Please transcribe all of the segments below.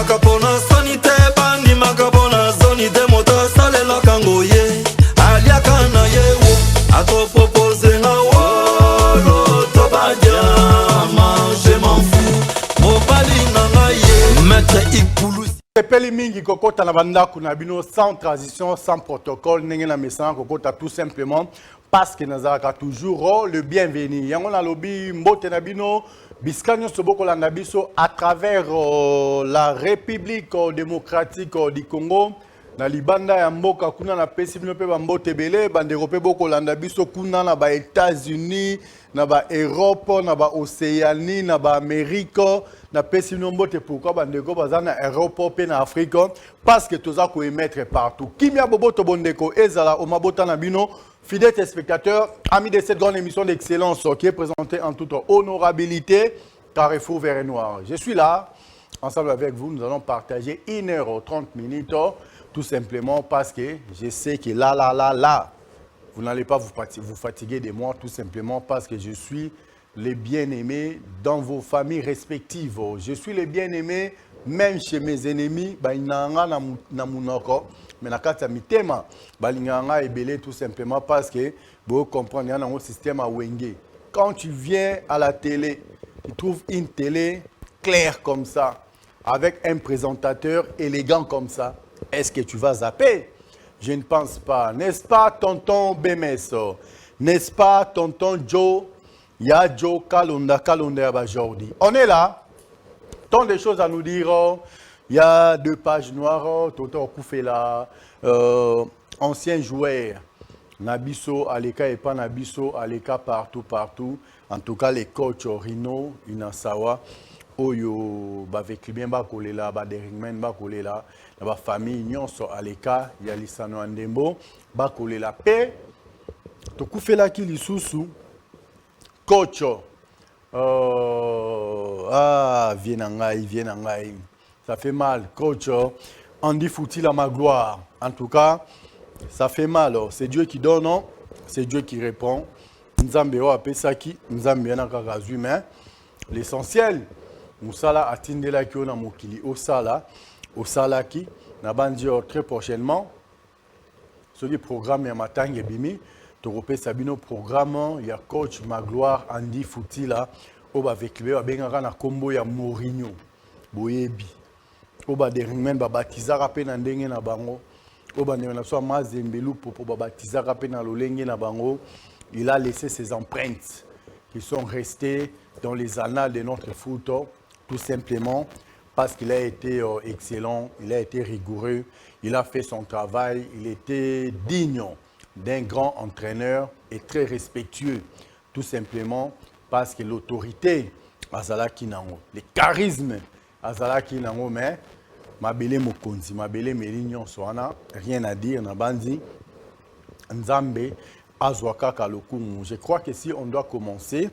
bakapona sonite bandi makapona sonite moto salela kangoye aliaka na yewo ako propose nga wolo to badia je m'en fous mobali na ngaye maître Ikulu Peli mingi kokota na bandako na bino sans transition sans protocole ndenge na mesana kokota tout simplement parce que nazaka toujours le bienvenu yango na lobi mbote na bino biskanyo soboko la nabiso à travers la République démocratique du Congo na libanda ya mboka kuna na pesi bino pe ba mbote belé bandeko pe boko landa biso kuna na ba États-Unis na ba Europe na ba Océanie na ba Amérique na pesi bino mbote pourquoi bandeko baza na Europe pe na Afrique parce que toza ko émettre partout kimia boboto bondeko ezala o mabota na bino fidèles téléspectateurs amis de cette grande émission d'excellence qui est présentée en toute honorabilité Carrefour Vert et Noir. Je suis là ensemble avec vous, nous allons partager 1h30 minutes. Tout simplement parce que je sais que là, vous n'allez pas vous fatiguer de moi, tout simplement parce que je suis le bien-aimé dans vos familles respectives. Je suis le bien-aimé même chez mes ennemis. Mais tout simplement parce que vous comprenez dans le système à Wenge. Quand tu viens à la télé, tu trouves une télé claire comme ça, avec un présentateur élégant comme ça. Est-ce que tu vas zapper? Je ne pense pas. N'est-ce pas, tonton Bemeso? N'est-ce pas, tonton Joe? Ya Joe Kalunda aujourd'hui. On est là. Tant de choses à nous dire. Il y a 2 pages noires. Tonton Koufela, ancien joueur. Nabiso, Aleka et pas Nabiso, Aleka partout. En tout cas, les coachs Rino, Inasawa. Oyo avec bien ba kolela ba deringmen ba kolela na ba famille nyonso aleka ya lisano ndembo ba kolela pe to kufela ki lisusu coach viens ngai ça fait mal coach Andy Fouti la ma gloire en tout cas ça fait mal c'est Dieu qui donne non c'est Dieu qui répond nzambe o apesaki nzambe na kaka humain l'essentiel Moussala atindela ki na mokili osala ki na bandi très prochainement ce programme ya matangi bimi to kopesa bino programme ya coach Magloire Andy Fouti la oba avec ba bengaka na kombo ya Mourinho boyebi oba deringmen ba batizaka pe na ndenge na bango oba ndenge na so mazembelu popo ba batizaka pe na lolenge na bango il a laissé ses empreintes qui sont restées dans les annales de notre foot. Tout simplement parce qu'il a été excellent, il a été rigoureux, il a fait son travail, il était digne d'un grand entraîneur et très respectueux. Tout simplement parce que l'autorité, Azala Kinango, le charisme, Azala Kinango, mais Mabele Mokonzi, Mabele Melignon Soana, rien à dire, Nabandi, Nzambe, Azwaka Kalokumu. Je crois que si on doit commencer,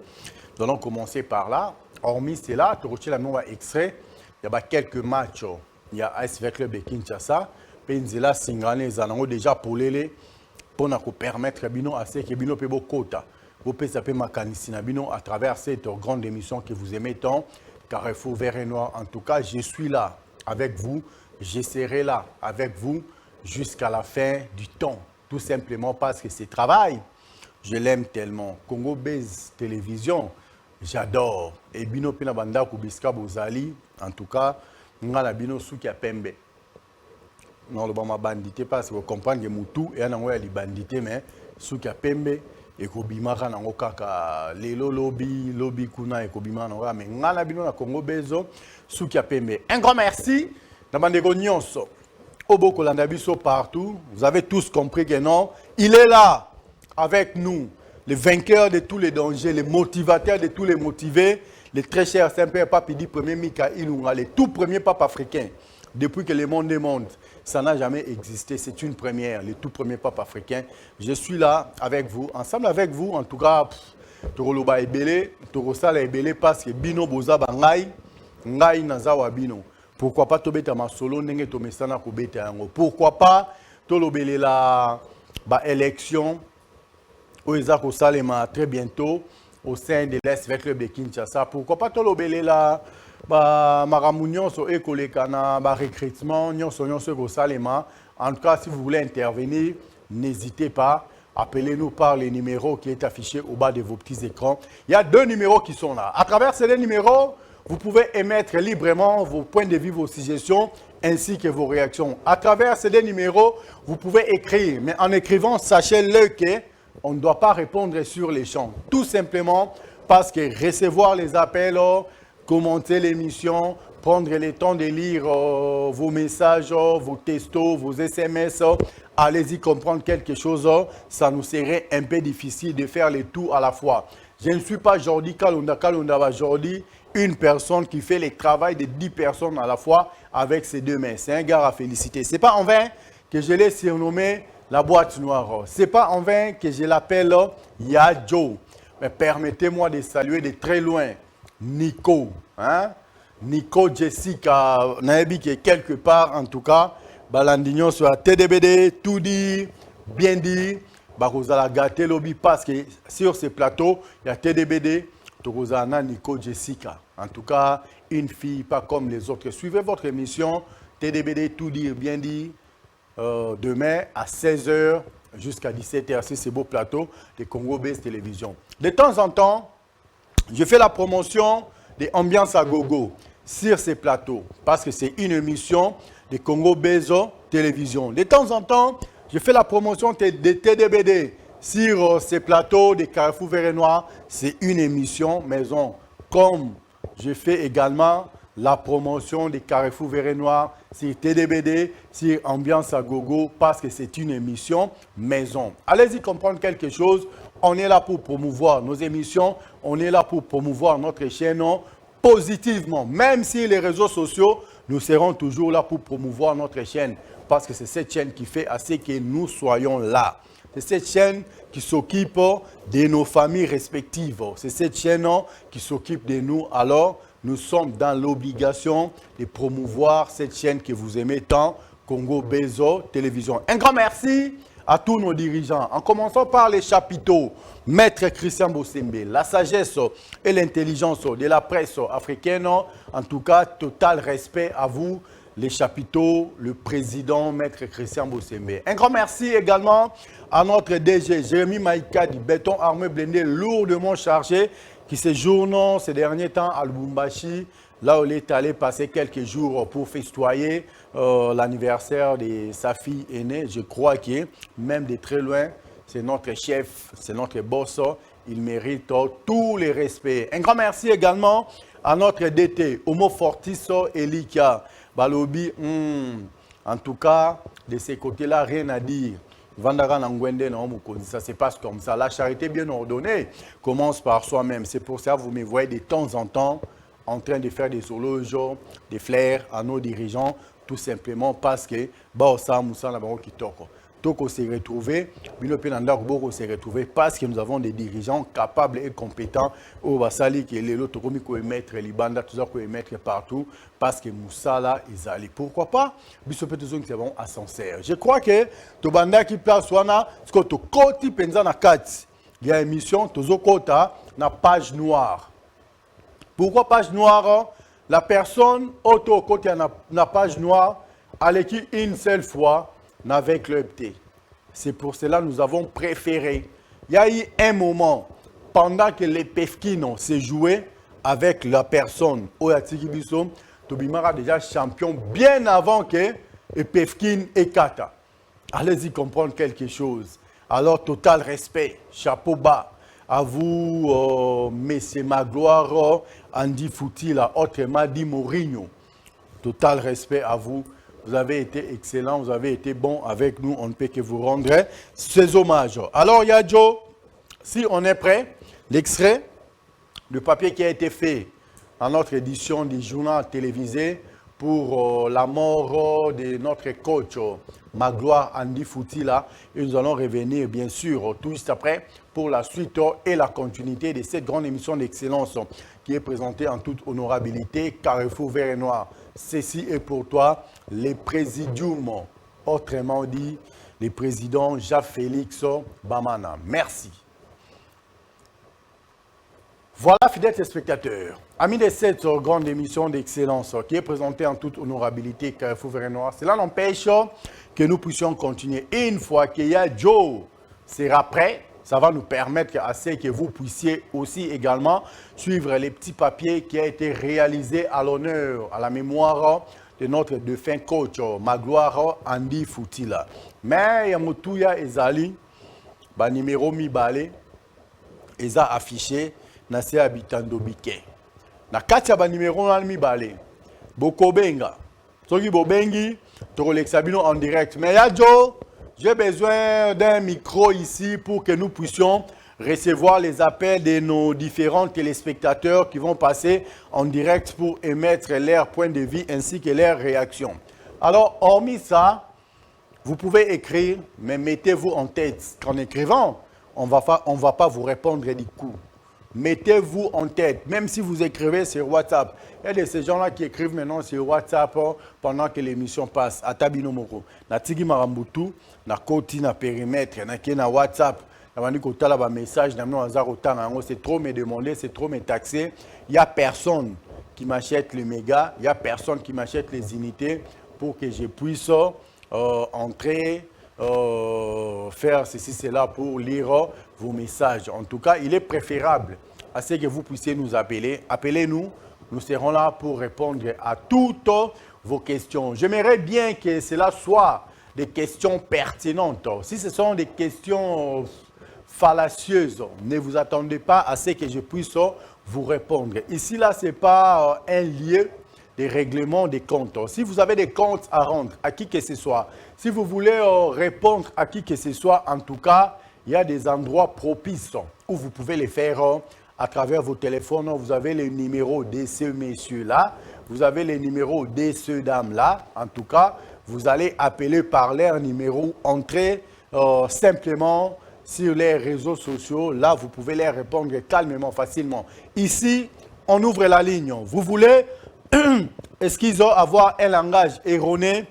nous allons commencer par là. Hormis cela, tu retiens la même extrait. Il y a quelques matchs. Il y a AS Club de Kinshasa. Penzela Singane Zanango déjà pour les pour nous permettre bino à ce que bino pe bokota. Vous pouvez saper makanisi na bino à travers cette grande émission que vous aimez tant. Carrefour Vert et Noir. En tout cas, je suis là avec vous. Je serai là avec vous jusqu'à la fin du temps. Tout simplement parce que c'est travail. Je l'aime tellement. Congo Base Télévision. J'adore. Et bino pina banda kubiska bozali. En tout cas, ngala bino souki a pembe. Non, le bama bandité parce que vous comprenez que Moutou et anango ya li bandité mais souki a pembe et kobimaka nango kaka lelo lobby kuna et kobimaka nango mais ngala bino na Congo Bezo souki a pembe. Un grand merci. Na bandeko nyonso. Oboko landa biso partout. Vous avez tous compris que non, il est là avec nous. Le vainqueur de tous les dangers, le motivateur de tous les motivés, le très cher Saint-Père Pape dit premier Mika Ilunga, le tout premier pape africain. Depuis que le monde est monde, ça n'a jamais existé. C'est une première, le tout premier pape africain. Je suis là avec vous, ensemble avec vous. En tout cas, Toroloba Ebele, Torosala Ebele, parce que Bino Boza Bangai, Ngai Nazawa Bino. Pourquoi pas Tobeta Masolo, Nenge Tomesana Kobeta Yango. Pourquoi pas Tolobele la élection Oezako Salema très bientôt au sein de l'Est Club de Kinshasa. Pourquoi pas Tolobele la makambo nyonso ekoleka na recrutement nyonso ekosalema. En tout cas, si vous voulez intervenir, n'hésitez pas. Appelez-nous par les numéros qui est affiché au bas de vos petits écrans. Il y a 2 numéros qui sont là. À travers ces 2 numéros, vous pouvez émettre librement vos points de vue, vos suggestions, ainsi que vos réactions. À travers ces 2 numéros, vous pouvez écrire. Mais en écrivant, sachez-le qu'on ne doit pas répondre sur les champs. Tout simplement parce que recevoir les appels, commenter l'émission, prendre le temps de lire vos messages, vos textos, vos SMS, allez-y comprendre quelque chose, ça nous serait un peu difficile de faire les tout à la fois. Je ne suis pas Jordi Kalunda Jordi, une personne qui fait le travail de 10 personnes à la fois avec ses 2 mains. C'est un gars à féliciter. Ce n'est pas en vain que je l'ai surnommé la boîte noire. Ce n'est pas en vain que je l'appelle Yadjo. Mais permettez-moi de saluer de très loin Nico. Hein? Nico Jessica, Naebi qui est quelque part en tout cas, Balandignon sur la TDBD, tout dit, bien dit, Barozala gâté lobby parce que sur ce plateau, il y a TDBD, Torozana Nico Jessica. En tout cas, une fille pas comme les autres. Suivez votre émission TDBD, tout dire, bien dit, demain à 16h jusqu'à 17h. C'est ce beau plateau de Congo Base Télévision. De temps en temps, je fais la promotion de Ambiance à Gogo sur ces plateaux parce que c'est une émission de Congo Base Télévision. De temps en temps, je fais la promotion de TDBD sur ces plateaux de Carrefour Vert et Noir. C'est une émission maison. Comme je fais également la promotion de Carrefour Vert et Noir sur TDBD, sur Ambiance à Gogo, parce que c'est une émission maison. Allez-y comprendre quelque chose. On est là pour promouvoir nos émissions. On est là pour promouvoir notre chaîne positivement. Même si les réseaux sociaux, nous serons toujours là pour promouvoir notre chaîne. Parce que c'est cette chaîne qui fait assez que nous soyons là. C'est cette chaîne qui s'occupe de nos familles respectives. C'est cette chaîne qui s'occupe de nous. Alors, nous sommes dans l'obligation de promouvoir cette chaîne que vous aimez tant, Congo Base Télévision. Un grand merci à tous nos dirigeants, en commençant par les chapiteaux, Maître Christian Bosembe, la sagesse et l'intelligence de la presse africaine. En tout cas, total respect à vous, les chapiteaux, le président Maître Christian Bosembe. Un grand merci également à notre DG, Jérémy Maïka, du béton armé blindé lourdement chargé, qui séjourne ces derniers temps à Lubumbashi, là où il est allé passer quelques jours pour festoyer l'anniversaire de sa fille aînée. Je crois que même de très loin, c'est notre chef, c'est notre boss. Il mérite tous les respects. Un grand merci également à notre DT, Homo Fortis Elika Balobi. En tout cas, de ces côtés-là, rien à dire. Ça se passe comme ça. La charité bien ordonnée commence par soi-même. C'est pour ça que vous me voyez de temps en temps en train de faire des éloges, des flairs à nos dirigeants, tout simplement parce que Toko s'est retrouvé, s'est retrouvé parce que nous avons des dirigeants capables et compétents au Basali qui est l'autre qui peut émettre les bandes, tout ça peut émettre partout parce que Moussala ils allaient. Pourquoi pas? Je crois que to banda qui place wana ce que to koti penza na kati il y a émission tozo kota na page noire. Pourquoi page noire? La personne auto côté na page noire allait qui une seule fois n'avait Club T. C'est pour cela que nous avons préféré. Il y a eu un moment, pendant que les Pefkino s'est joué avec la personne, Oyatiki Bisso, Tobimara déjà champion bien avant que Pefkin et Kata. Allez-y comprendre quelque chose. Alors, total respect, chapeau bas à vous, Messieurs Magloire, Andy Foutila, autrement dit Mourinho. Total respect à vous. Vous avez été excellent, vous avez été bon avec nous. On ne peut que vous rendre ces hommages. Alors, Yadjo, si on est prêt, l'extrait, le papier qui a été fait à notre édition du journal télévisé pour la mort de notre coach Magloire Andy Foutila. Et nous allons revenir, bien sûr, tout juste après pour la suite et la continuité de cette grande émission d'excellence qui est présentée en toute honorabilité, Carrefour Vert et Noir. Ceci est pour toi, les présidium, autrement dit, le président Jean-Félix Bamana. Merci. Voilà, fidèles téléspectateurs, Amis de cette grande émission d'excellence qui est présentée en toute honorabilité Carrefour Vert et Noir, cela n'empêche que nous puissions continuer. Et une fois qu'il y a Joe sera prêt, ça va nous permettre à ce que vous puissiez aussi également suivre les petits papiers qui ont été réalisés à l'honneur, à la mémoire de notre défunt coach Magloire Andy Foutila. Mais Yamutouya Ezali, numéro Mibale, Eza affiché, Nase Habitando Bike. Na kati ya numéro na Mibale, Bokobenga, Soki Bobengi, Torolexabino en direct. Mais ya Joe, j'ai besoin d'un micro ici pour que nous puissions recevoir les appels de nos différents téléspectateurs qui vont passer en direct pour émettre leur point de vue ainsi que leurs réactions. Alors, hormis ça, vous pouvez écrire, mais mettez-vous en tête qu'en écrivant, on ne va pas vous répondre du coup. Mettez-vous en tête, même si vous écrivez sur WhatsApp. Il y a de ces gens-là qui écrivent maintenant sur WhatsApp pendant que l'émission passe. À Tabino Moko, na Tigi Marambutu, na Koti, na périmètre, na WhatsApp. C'est trop me demander, c'est trop me taxer. Il n'y a personne qui m'achète les mégas, il n'y a personne qui m'achète les unités pour que je puisse entrer, faire ceci, cela pour lire vos messages. En tout cas, il est préférable à ce que vous puissiez nous appeler. Appelez-nous, nous serons là pour répondre à toutes vos questions. J'aimerais bien que cela soit des questions pertinentes. Si ce sont des questions fallacieuses, ne vous attendez pas à ce que je puisse vous répondre. Ici, là, ce n'est pas un lieu de règlement des comptes. Si vous avez des comptes à rendre à qui que ce soit, si vous voulez répondre à qui que ce soit, en tout cas, il y a des endroits propices où vous pouvez les faire à travers vos téléphones. Vous avez les numéros de ces messieurs-là, vous avez les numéros de ces dames-là. En tout cas, vous allez appeler par leur numéro, entrez simplement sur les réseaux sociaux. Là, vous pouvez les répondre calmement, facilement. Ici, on ouvre la ligne. Vous voulez, excusez-moi, avoir un langage erroné,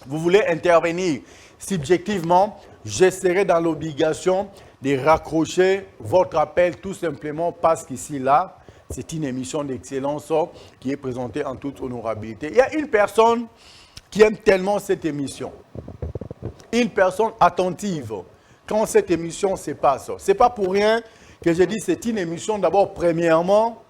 vous voulez intervenir subjectivement, je serai dans l'obligation de raccrocher votre appel tout simplement parce qu'ici, là, c'est une émission d'excellence qui est présentée en toute honorabilité. Il y a une personne qui aime tellement cette émission, une personne attentive quand cette émission se passe. Ce n'est pas pour rien que je dis que c'est une émission d'abord, premièrement,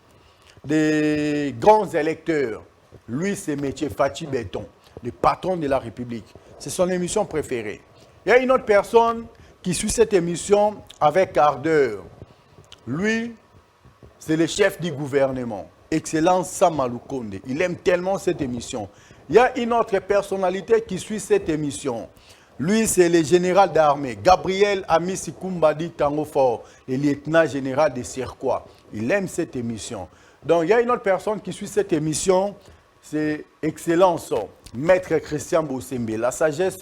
des grands électeurs. Lui, c'est M. Fachi Béton, le patron de la République. C'est son émission préférée. Il y a une autre personne qui suit cette émission avec ardeur. Lui, c'est le chef du gouvernement, Excellence Samalou Konde. Il aime tellement cette émission. Il y a une autre personnalité qui suit cette émission. Lui, c'est le général d'armée, Gabriel Amissi Kumbadi Tangofor, le lieutenant général de Sirkwa. Il aime cette émission. Donc, il y a une autre personne qui suit cette émission, c'est Excellence, Maître Christian Boussembe. La sagesse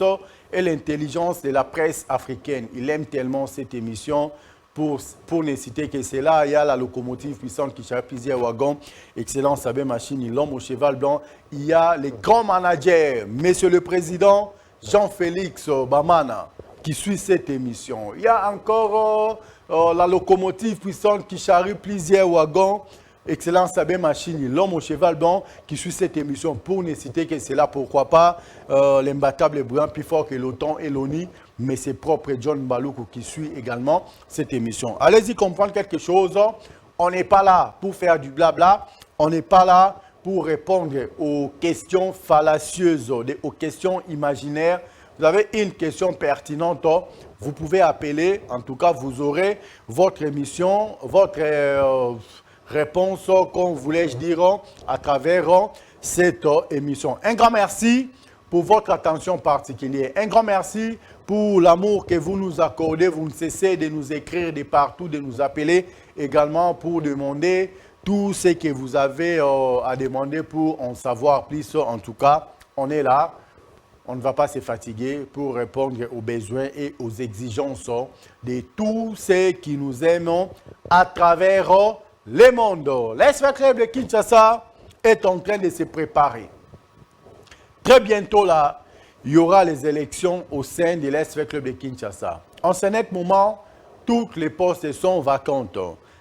et l'intelligence de la presse africaine. Il aime tellement cette émission. Pour ne citer que c'est là, il y a la locomotive puissante qui charge plusieurs wagons. Excellence Sabé Machine, l'homme au cheval blanc. Il y a les grands managers, Monsieur le Président, Jean-Félix Bamana, qui suit cette émission. Il y a encore la locomotive puissante qui charrie plusieurs wagons. Excellence Sabé Machine, l'homme au cheval blanc, qui suit cette émission. Pour ne citer que c'est là, pourquoi pas, l'imbattable et brillant, plus fort que l'OTAN et l'ONU, mais c'est propre John Baloukou qui suit également cette émission. Allez-y comprendre quelque chose. On n'est pas là pour faire du blabla. On n'est pas là pour répondre aux questions fallacieuses, aux questions imaginaires. Vous avez une question pertinente, vous pouvez appeler. En tout cas, vous aurez votre émission, votre réponse, comme voulais-je dire, à travers cette émission. Un grand merci pour votre attention particulière. Un grand merci pour l'amour que vous nous accordez. Vous ne cessez de nous écrire de partout, de nous appeler également pour demander tout ce que vous avez à demander pour en savoir plus. En tout cas, on est là. On ne va pas se fatiguer pour répondre aux besoins et aux exigences de tous ceux qui nous aiment à travers le monde. L'Espoir Club de Kinshasa est en train de se préparer. Très bientôt, là, il y aura les élections au sein de l'Espoir Club de Kinshasa. En ce net moment, toutes les postes sont vacantes.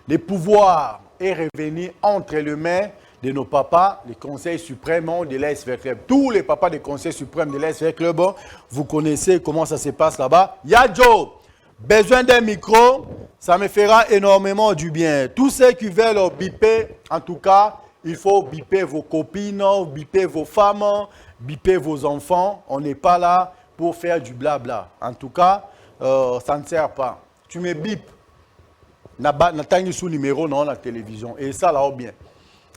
Les pouvoirs est revenu entre les mains de nos papas, les conseils suprêmes de l'ASV Club. Tous les papas des conseils suprêmes de l'ASV Club, vous connaissez comment ça se passe là-bas. Yadjo, besoin d'un micro, ça me fera énormément du bien. Tous ceux qui veulent biper, en tout cas, il faut biper vos copines, biper vos femmes, biper vos enfants. On n'est pas là pour faire du blabla. En tout cas, ça ne sert pas. Tu me bipes. N'attends sous numéro dans la télévision. Et ça, là, bien.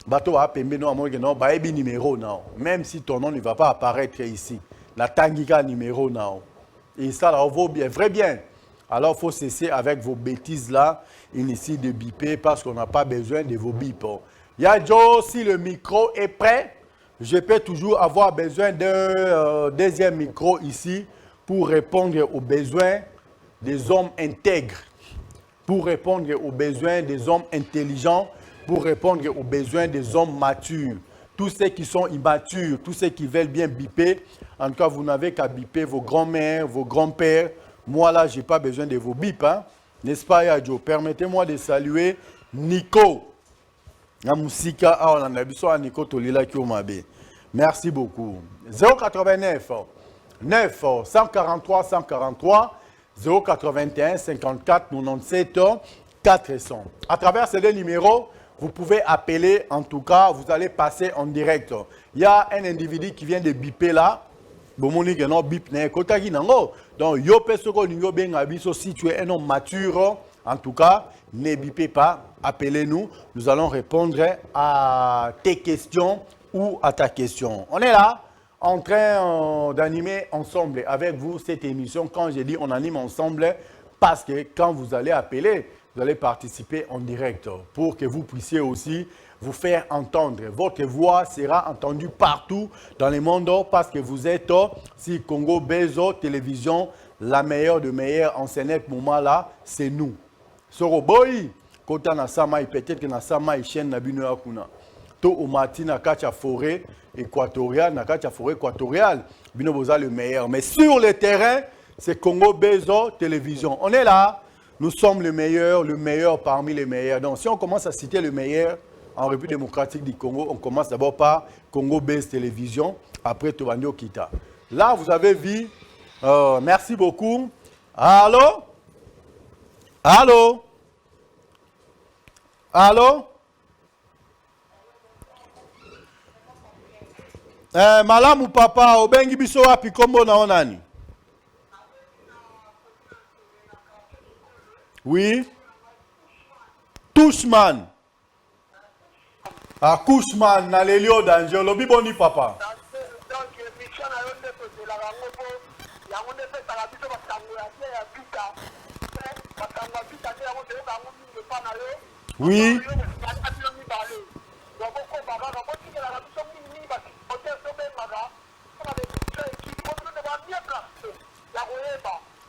Bateau va pembe non amour non ba ebi numéro non. Même si ton nom ne va pas apparaître ici. N'attends numéro non. Et ça, là, vaut bien. Vrai bien. Alors, il faut cesser avec vos bêtises là, ici de biper parce qu'on n'a pas besoin de vos bips. Yadjo, si le micro est prêt, je peux toujours avoir besoin d'un deuxième micro ici pour répondre aux besoins des hommes intègres, pour répondre aux besoins des hommes intelligents, pour répondre aux besoins des hommes matures. Tous ceux qui sont immatures, tous ceux qui veulent bien biper, en tout cas, vous n'avez qu'à biper vos grands-mères, vos grands-pères. Moi, là, je n'ai pas besoin de vos bips. Hein? N'est-ce pas, Yadjo? Permettez-moi de saluer Nico. Merci beaucoup. 089 9 143 143 081 54 97 400. À travers ces deux numéros, vous pouvez appeler, en tout cas, vous allez passer en direct. Il y a un individu qui vient de biper là. Donc, si tu es un homme mature, en tout cas, ne bipez pas, appelez-nous. Nous allons répondre à tes questions ou à ta question. On est là, en train d'animer ensemble avec vous cette émission. Quand je dis on anime ensemble, parce que quand vous allez appeler, vous allez participer en direct pour que vous puissiez aussi vous faire entendre. Votre voix sera entendue partout dans le monde parce que vous êtes si Congo Bezo Télévision, la meilleure de meilleures en ce moment là, c'est nous. Soroboy, quand on a ça, peut-être que na sama chaîne na bino akuna. To au matin na kacha forêt équatoriale, na kacha forêt équatoriale, bino boza le meilleur. Mais sur le terrain, c'est Congo Bezo Télévision. On est là, nous sommes le meilleur parmi les meilleurs. Donc si on commence à citer le meilleur en République démocratique du Congo, on commence d'abord par Congo Bezo Télévision, après Tobando Kita. Là, vous avez vu, merci beaucoup. Allô? Allô? Allô? Malamu papa, obengi biso wapi kombo na onani? Oui? Touchman. Ah, Couchman, na lelio danger. Lobi boni papa. Oui.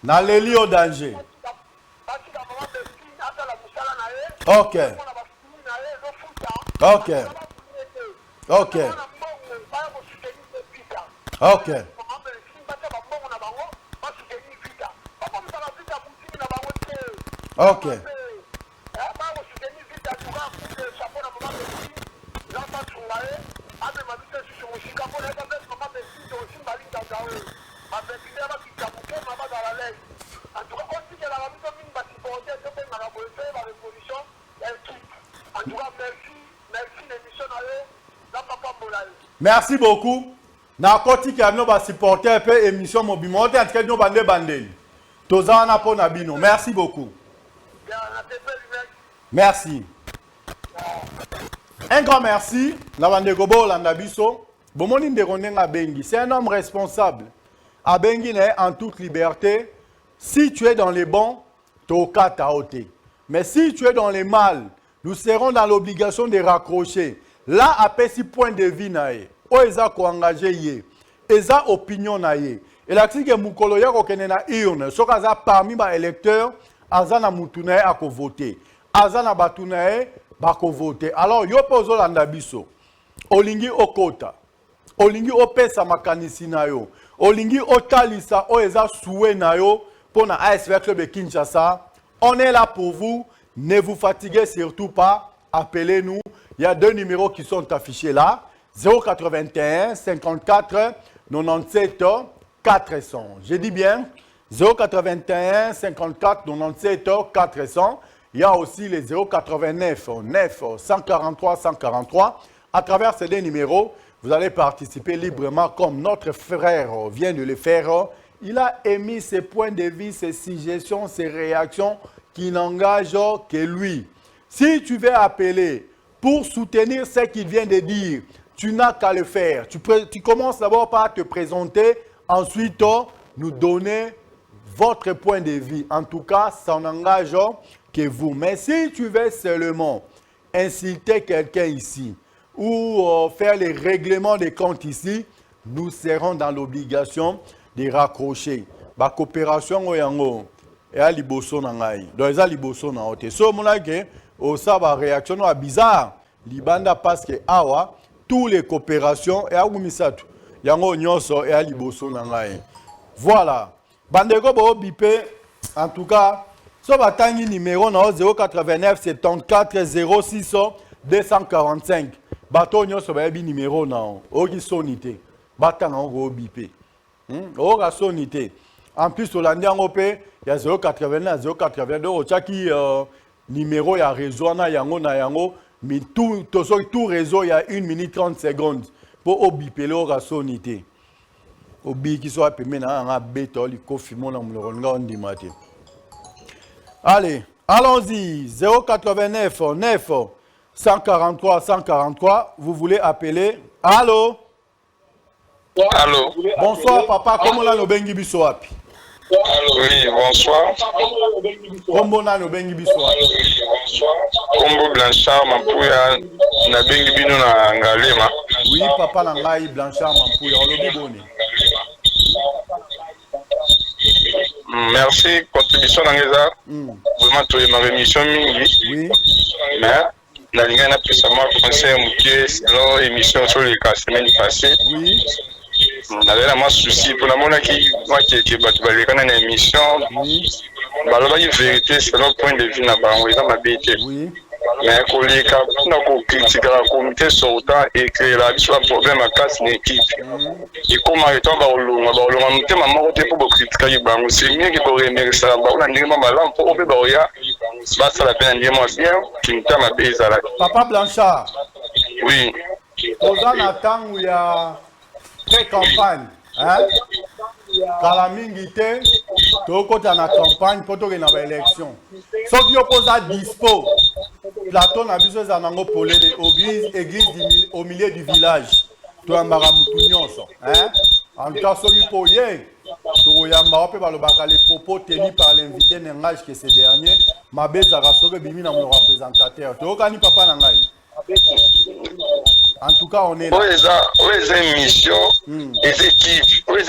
Na lelio danger. Ok. Ok. Ok. Ok. Ok. Merci beaucoup. Na koti ki amno ba supporter pe émission mobimote en tout cas no bande bandeli. Tozana po na bino. Merci beaucoup. Merci. Un grand merci. Na bande gobo landa biso. Bomoni nderonenga bengi. C'est un homme responsable. A bengi en toute liberté. Si tu es dans les bons, toka taote. Mais si tu es dans les mal, nous serons dans l'obligation de raccrocher. Là, après 6 points de vie, o eza ko engagé ye, eza opinion na ye. Et là, si que mukolo ya ko kenena ione, so kaza parmi ba électeurs, azana mutuna a ko voter, azana batuna ba ko voter. Alors yo pozo landa biso, olingi okota, olingi opesa makanisi na yo, olingi otalisa o eza soué na yo pour na ASV Club de Kinshasa. On est là pour vous, ne vous fatiguez surtout pas. appelez-nous. Il y a 2 numéros qui sont affichés là. 081 54 97 400. Je dis bien 081 54 97 400. Il y a aussi les 089 9 143 143. À travers ces 2 numéros, vous allez participer librement comme notre frère vient de le faire. Il a émis ses points de vue, ses suggestions, ses réactions qui n'engagent que lui. Si tu veux appeler pour soutenir ce qu'il vient de dire, tu n'as qu'à le faire. Tu commences d'abord par te présenter, ensuite nous donner votre point de vue. En tout cas, ça n'engage que vous. Mais si tu veux seulement insulter quelqu'un ici ou faire les règlements des comptes ici, nous serons dans l'obligation de raccrocher. La coopération oyango et à liboso nangai. Donc ça liboso na ote. So mona ke o sa ba réaction a bizarre. Libanda parce que awa tous les coopérations et à gumisatu. Yango nyonso et à liboso nangai. Voilà. Bandeko bo bipé en tout cas so batangi numéro na 089 74 06 245. Bato nyonso ba bi numéro na o ki sonité. Batanga go bipé. Oh, la sonité. En plus, au Landé, il y a 081, 082, au Tchaki, numéro, il y a réseau, il y a mais tout réseau, il y a 1 minute 30 secondes pour obipé la sonité. Obi qui soit payé dans un béton, il confirme le matin. Allez, allons-y. 089 9 143 143. Vous voulez appeler? Allô? Allô. Bonsoir papa, comment on a le bengi bisoapi? Oui, bonsoir. Comment on a le bengi bisoapi? Combo Blanchard Mampuya na bengi bino na Ngalema. Oui papa na ngai Blanchard Mampuya, on le boni. Merci, contribution na ngeza. Vraiment tu es ma émission mingi. Oui. Mais na linga na plus moi conseil mukie selon émission sur les semaine passée. Oui. On avait un souci pour la monnaie qui va dans l'émission. La vérité, c'est notre point de vue dans ma BT. Oui. Mais collègues, on critique le comité sortant et que la soit un problème à casse l'équipe. Et comment est-on on pour critiquer c'est mieux que remercier ça. On a dit pour ça la peine de moi bien qui me ma base. Papa Blanchard. Oui. Aux attend où il y a pré-campagne, hein? Kalamingité, tout côté na campagne pour tout na élection. Sauf qui oppose à dispo. Platon a besoin d'un angle pour l'église au milieu du village. Tout un maramoutunion, hein? En tout cas, celui pour hier, tout yamba peut parler les propos tenus par l'invité n'engage que ce dernier. Ma bête a rassuré bimi dans mon représentateur. Tout kani papa n'engage. En tout cas, on est là. Les émissions, les équipes, les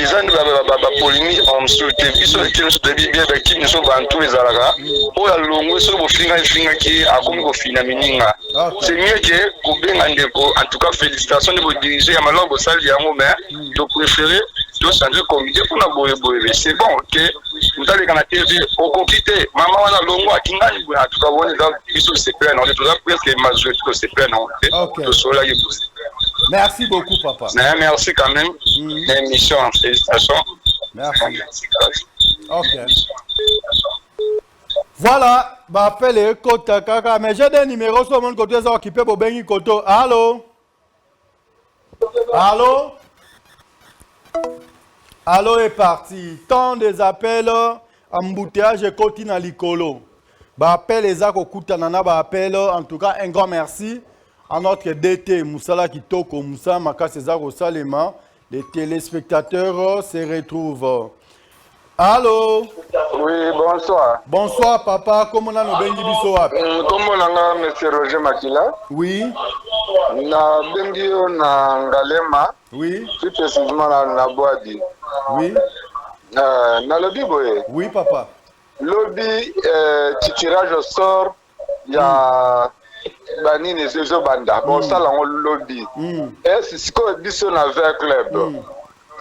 gens de polémique en soutien, ils sont qui sont des biens qui ne sont pas tous les alagas. Pour la longue, sur vos fingers qui a comme vos finamininga. C'est mieux que, en tout cas, félicitations de vos dirigeants. À ma langue, au salle, il y a un moment, de préférer, de changer le comité pour la boire. C'est bon, ok. Vous allez dans la TV, au comité, maman, on a longue, à Kingan, en tout cas, on est là, ils sont séparés, on est tout là, presque majorité de séparés, non. Merci beaucoup, papa. Merci quand même. L'émission, félicitations. Merci. Ok. Voilà, appelle Kota Kaka. Mais j'ai des numéros sur mon côté, ça occupé pour Bengi Koto. Allô? Allô? Allô est parti. Tant des appels, embouteillage et continue à l'icolo. Appel les Akuta Nana, appel. En tout cas, un grand merci à notre DT Moussala Kitoko Moussa Maka César Salema. Les téléspectateurs se retrouvent. Allô? Oui, bonsoir. Bonsoir, papa. Comment on a nos bengi bisoap? Comment on a monsieur Roger Makila? Oui. Na bengi na Ngalema. Oui. Plus précisément na Boadi. Oui. Na lobby boye. Oui, papa. Lobby tirage au sort. Il y a Banini Zezo Banda. Bon, ça là on lobby. Et c'est ce qu'on dit sur la club.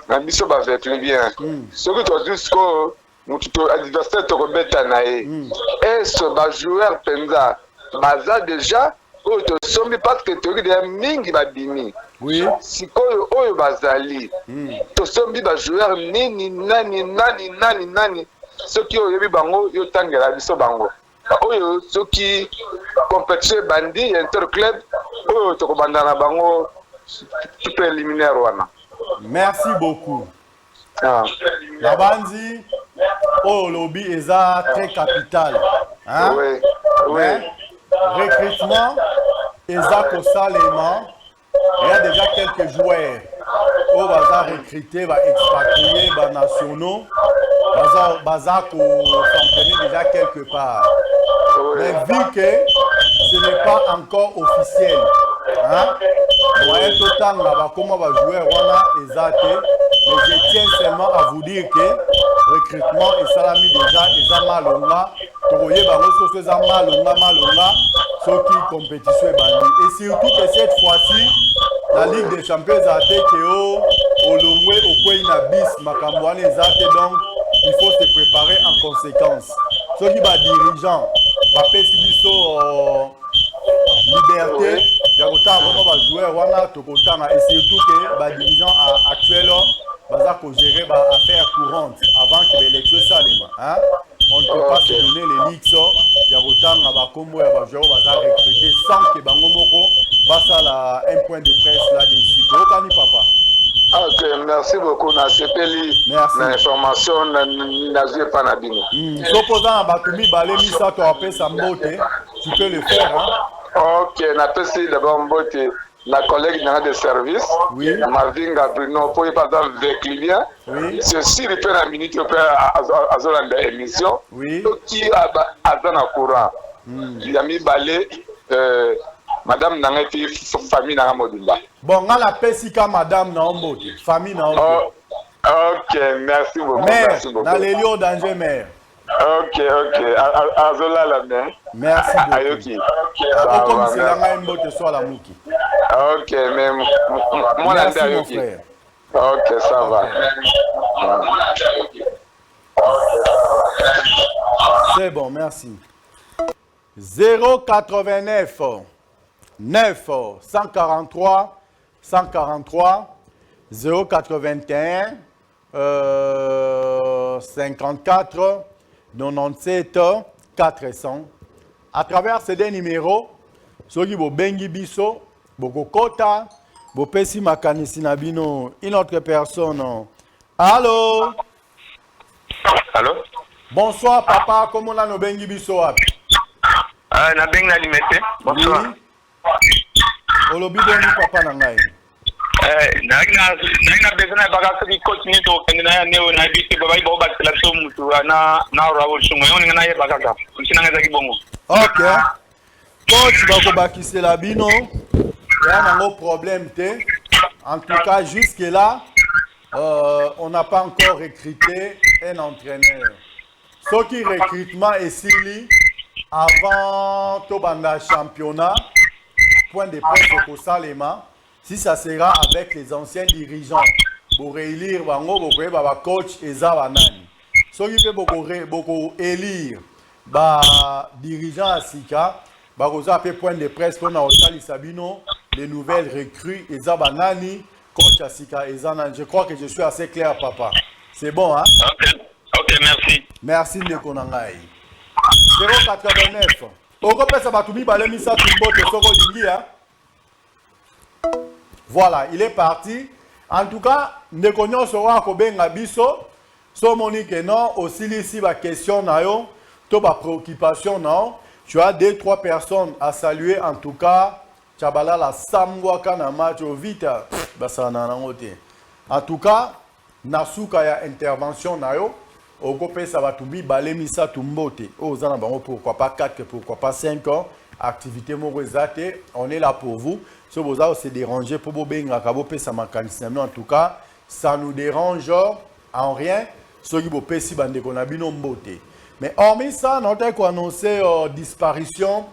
Na biso ba vetu bien. Ce que tu as dit que notre adversaire te rebête nae. Est-ce ba joueur penza baza déjà oyo tosombi parce que toyoki deja mingi babimi Oui. sikoyo oyo bazali tosombi bajoueur nani soki oyebi bango yotangela biso bango oyo soki compétition ebandi interclub oyo tokobanda na bango préliminaire wana. Merci beaucoup. Nabandi oh lobby eza très capital. Hein? Oui. Oui. Recrutement eza kosalema. Il y a déjà quelques joueurs au bazar recruté, va expatrier, va nationaux, bazar s'entraîner déjà quelque part. Mais vu que ce n'est pas encore officiel, hein, moi tout le temps là-bas comment va jouer Rwanda exact, mais je tiens seulement à vous dire que recrutement et salami déjà eza malonga, tokoye bango so eza malonga, ce qui compétition est bandit. Et surtout que cette fois-ci la Ligue des Champions a été que Olomwe Okweina bis Makambouane Zate, donc il faut se préparer en conséquence. Ceux qui va dirigeant, va pésibiso liberté, il y a autant de joueurs, et surtout que les dirigeants actuels va gérer affaires courantes avant que l'élection s'allume. On ne peut pas se donner les ligues, il y a autant de joueurs va recruter sans que Bangomoko passe à un point de presse là-dessus. Papa. Ok, merci beaucoup. Merci. L'information n'a pas nabino. Supposant à Batumi Balemi ça tu appelles ça mbote, tu peux le faire hein. Ok, n'appelle d'abord mbote. La collègue de service, oui. Mavinga Bruno, pour par exemple Véclivien, oui. Ceci répond à la minute à Zolanda émission, oui. Qui a dans courant. Il a mis balai, Madame Nangeti, famille Nangamodimba. Bon, on a la Pessika, Madame Nambote, famille Nambote. Ok, merci beaucoup. Mère, merci beaucoup. dans les lieux danger, mère. Ok, Azola la mère. Merci beaucoup. Ayoki. Comme c'est la main Mbote soit la Mouki. Ok, mais moi, merci mon frère. Ok, ça va. C'est bon, merci. 089 9 143 143 081 54 97 400. À travers ces deux numéros, ceux qui vont bengi biso, boko kota, bo pesi makanisi na bino, une autre personne. Allô? Allô? Bonsoir papa, comment on a nos bengi biso? Na bengi na limete. Bonsoir. Oui. Olobi bengi papa na ngai. Na besoin na bagaso di continue to kende na neo na bisi baba ibo ba la somu to na rawo sungo yoni na ye bagaka. Nsina ngeza kibongo. OK. Coach bako bakisela bino. Ya nango problème te. En tout cas jusque là on n'a pas encore recruté un entraîneur. Ce qui recrutement est sili avant Tobanda championnat, point de presse au Salema, si ça sera avec les anciens dirigeants pour élire bango pour ba coach ezawanani. Ce qui fait beaucoup élire ba dirigeant à Sika, ba koza pe point de presse pour na Otali Sabino, les nouvelles recrues ezabanani coach à Sika ezanani. Je crois que je suis assez clair papa. C'est bon hein? OK, merci. Merci Ndekonangai. 089. Okopesa batumi balemisa tumbote soko dingia. Voilà, il est parti. En tout cas, Ndekonyo sera kobenga biso. So monique non aussi ici ba question na yo, to ba préoccupation non. Tu as 2-3 personnes à saluer en tout cas. Chabala la samwa kana match vita basana na ngote. En tout cas, nasuka ya intervention na yo. Okopesa batumbi balemisa tumbote. Ozana bango pourquoi pas 4, pourquoi pas 5 ans. Activité morezate, on est là pour vous. Si vous avez se déranger pour vous benga kabo pesa makanisi en tout cas, ça nous dérange en rien. Ceux qui vous pesi bande konabino mbote. Mais hormis ça, on a annoncé disparition.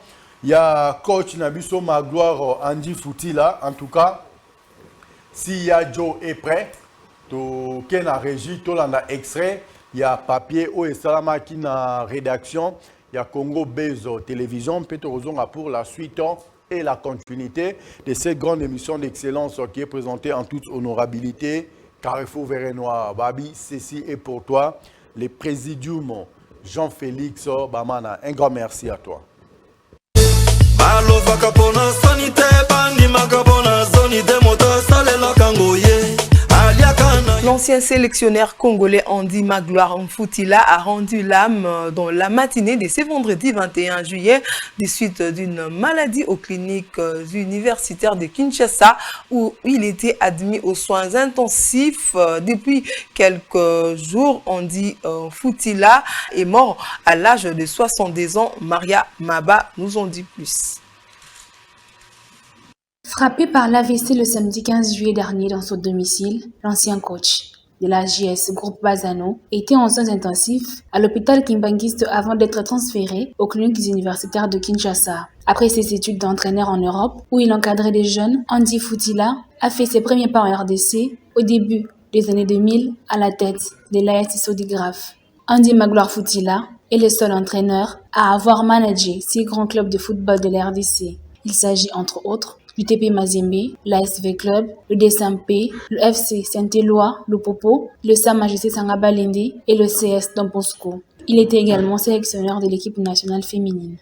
Il y a coach Nabiso Magloire Andy Fouti là. En tout cas, si Joe est prêt, to ken a régie, to landa extrait. Il y a papier ou salama qui na rédaction. il y a Congo Bezo Télévision, peut-être pour la suite et la continuité de cette grande émission d'excellence qui est présentée en toute honorabilité. Carrefour Vert Noir, Babi, ceci est pour toi, le présidium Jean-Félix Bamana. Un grand merci à toi. L'ancien sélectionneur congolais Andy Magloire Mfoutila a rendu l'âme dans la matinée de ce vendredi 21 juillet des suites d'une maladie aux cliniques universitaires de Kinshasa où il était admis aux soins intensifs depuis quelques jours. Andy Mfoutila est mort à l'âge de 62 ans. Maria Maba nous en dit plus. Frappé par l'AVC le samedi 15 juillet dernier dans son domicile, l'ancien coach de la JS Groupe Bazano était en soins intensifs à l'hôpital Kimbanguiste avant d'être transféré aux cliniques universitaires de Kinshasa. Après ses études d'entraîneur en Europe, où il encadrait des jeunes, Andy Mfoutila a fait ses premiers pas en RDC au début des années 2000 à la tête de l'AS Sodigraph. Andy Magloire Mfoutila est le seul entraîneur à avoir managé 6 grands clubs de football de la RDC. Il s'agit entre autres l'UTP Mazembe, l'ASV Club, le DSMP, le FC Saint-Éloi, le Popo, le SAM Majesté Sangabalende et le CS Don Bosco. Il était également sélectionneur de l'équipe nationale féminine.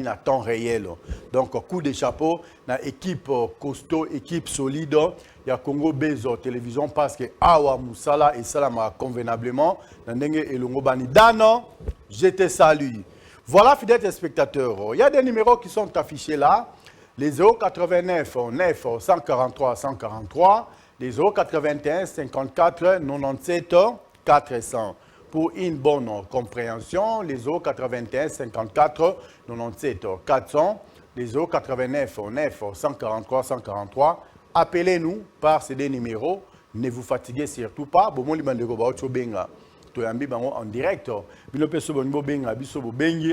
Na temps réel. Donc, coup de chapeau, na équipe costaud, équipe solide. Il y a Congo Bezo Télévision parce que Awa Moussala et Salama convenablement. Dano, je te salue. Voilà, fidèles spectateurs. Il y a des numéros qui sont affichés là. Les 089 9 143 143, les 081 54 97 400. Pour une bonne compréhension, les 081 54 97 400, les 089 9 143 143. Appelez-nous par ces deux numéros. Ne vous fatiguez surtout pas. En direct.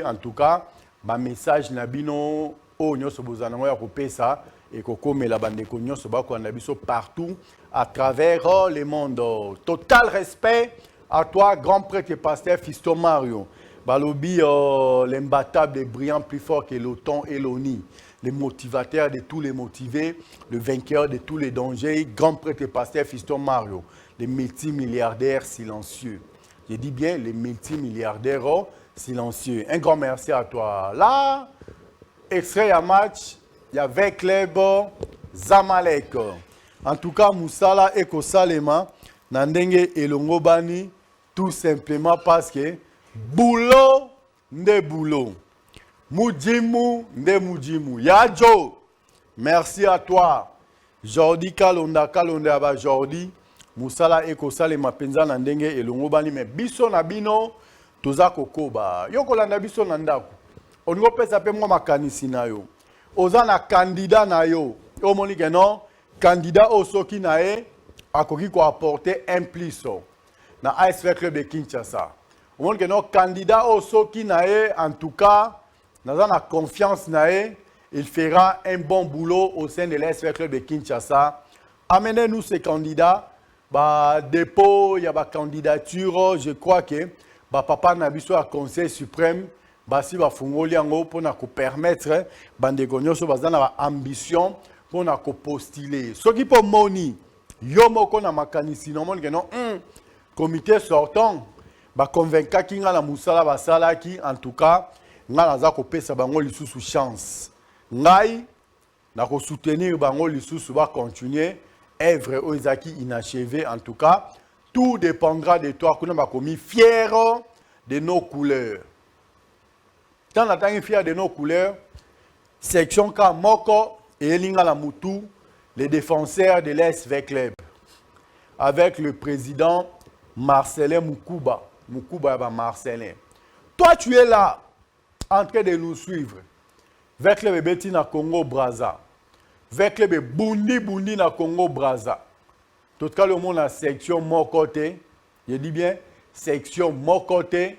En tout cas, ma message nabino o nyoso bozana ya kopesa et kokome la bande ko nyoso ba ko nabiso partout à travers le monde. Total respect à toi, grand prêtre et pasteur Fiston Mario. Balobi, l'imbattable, le brillant plus fort que l'OTAN et l'ONI. Le motivateur de tous les motivés, le vainqueur de tous les dangers, grand prêtre et pasteur Fiston Mario. Les multimilliardaires silencieux. Je dis bien les multimilliardaires silencieux. Un grand merci à toi. Là, extrait à match, il y avait Club Zamalek. En tout cas, Moussala et Kosalema, Nandenge et Longobani, tout simplement parce que boulot nde boulot. Mujimu nde mujimu. Yadjo, merci à toi. Jordi Kalonda Aba Jordi. Moussala et Kosalema penza Nandenge et Longobani. Mais biso na bino, toza kokoba. Yo kolanda biso nandako. On go pesa pe moi makanisi na yo. Oza na candidat na yo. Yo moni ke non, candidat o soki na e akoki ko apporter un plus na ASV Club de Kinshasa. Au monde que notre candidat au Soki nae, en tout cas, nous avons la confiance nae, il fera un bon boulot au sein de l'ASV Club de Kinshasa. Amenez-nous ces candidats, dépôt, il y a des candidatures, je crois que papa Nabiso a conseil suprême, si va fungoli ango pour nous permettre bandegonyo so bazana ambition pour nous postuler. Ce qui peut moni, yomo ko na makanisi no monde que non comité sortant ba convaincre ki nga la musala basala ki en tout cas nga naza ko pesa bango lisusu chance ngai na ko soutenir bango lisusu ba continuer œuvre oizaki inachevé en tout cas tout dépendra de toi kuna ba komi fier de nos couleurs tant la tangi fier de nos couleurs section Kamoko et Lingala Moutou, les défenseurs de l'SV Club, avec le président Marcelin Moukouba. Moukouba Marcelin. Toi, tu es là, en train de nous suivre. Avec le bébé na Congo Brazza. Avec le bébé Bundi na Congo Brazza. Tout cas, le monde a section Mokote. Je dis bien, section Mokote.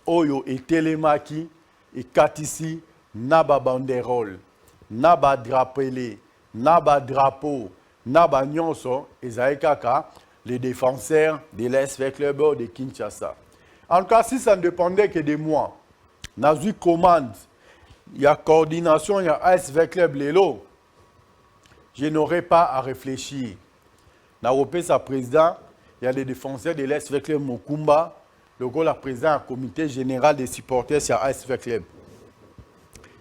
Oyo et Télémaki. Et Katisi. Naba banderole. Naba drapelé. Naba drapeau. Naba nyonso. Et Zaekaka, les défenseurs de l'SV Club de Kinshasa. En tout cas, si ça ne dépendait que de moi, dans une commande, il y a coordination, il y a ASV Club Lelo, je n'aurais pas à réfléchir. Dans le président, il y a les défenseurs de l'ASV Club Mokumba, le rôle la président du comité général des supporters sur ASV Club.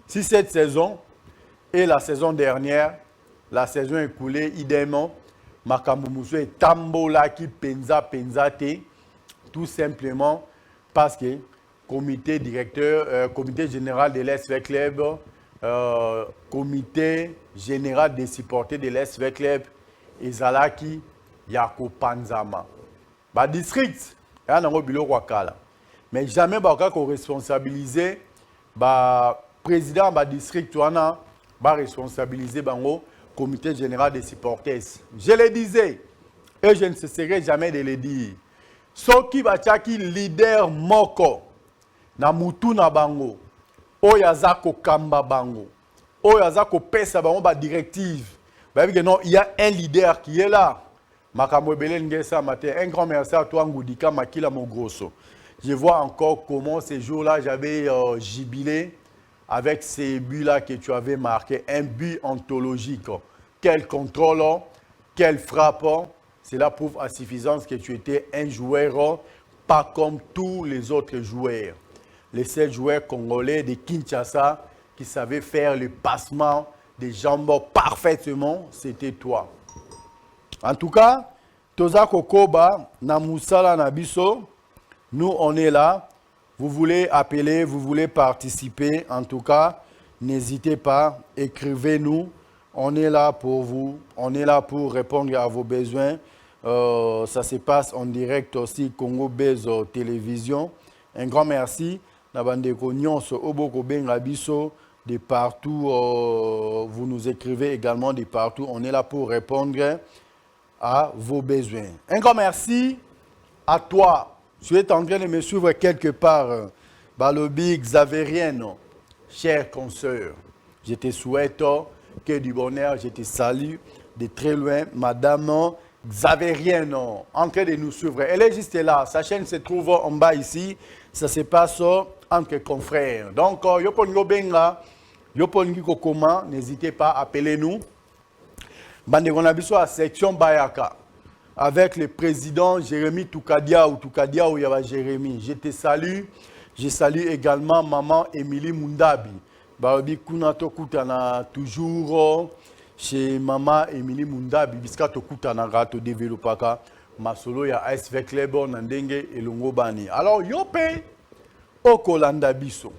Si cette saison et la saison dernière, la saison écoulée, idéalement, Makamboumoussou et Tambola qui penza te, tout simplement parce que comité directeur, comité général de l'SV Club, comité général des supporters de l'SV Club, et Zalaki, Yako Panzama. Ba district, il y a un bilo Wakala. Mais jamais qu'on responsabiliser, ba président ba district, ba responsabiliser bango comité général des supporters. Je le disais, et je ne cesserai jamais de le dire. Soki bachaki leader moko na mutu na bango oyazako kamba bango oyazako pesa bango ba directive ba que non il y a un leader qui est là makambo belé ngesa matin un grand merci à toi Ngoudika Makila Mogrosso. Je vois encore comment ces jours-là j'avais jubilé avec ces buts-là que tu avais marqué, un but anthologique. Quel contrôle, quel frappe. Cela prouve à suffisance que tu étais un joueur pas comme tous les autres joueurs. Les seuls joueurs congolais de Kinshasa qui savaient faire le passement des jambes parfaitement, c'était toi. En tout cas, Toza Kokoba, Namusala Nabiso, nous on est là. Vous voulez appeler, vous voulez participer. En tout cas, n'hésitez pas, écrivez-nous. On est là pour vous, on est là pour répondre à vos besoins. Ça se passe en direct aussi Congo Bezo Télévision. Un grand merci. De partout, vous nous écrivez également de partout. On est là pour répondre à vos besoins. Un grand merci à toi. Tu es en train de me suivre quelque part. Balobi Xavérienne, chère consoeur, je te souhaite que du bonheur, je te salue de très loin, madame Xavérienne, en train de nous suivre. Elle est juste là, sa chaîne se trouve en bas ici, ça se passe entre confrères. Donc, Yopongo Benga, Yopongi Kokoma, n'hésitez pas, appelez-nous. Bandegonabiso à section Bayaka, avec le président Jérémy Toukadia ou Yava Jérémy. Je te salue, je salue également maman Émilie Mundabi. Barobi Kunato Kutana toujours chez maman Émilie Mundabi, Biskato Kutana Rato Développaka, Masolo ya ASV Club Nandenge et Longobani. Alors, Yope, Okolanda Biso,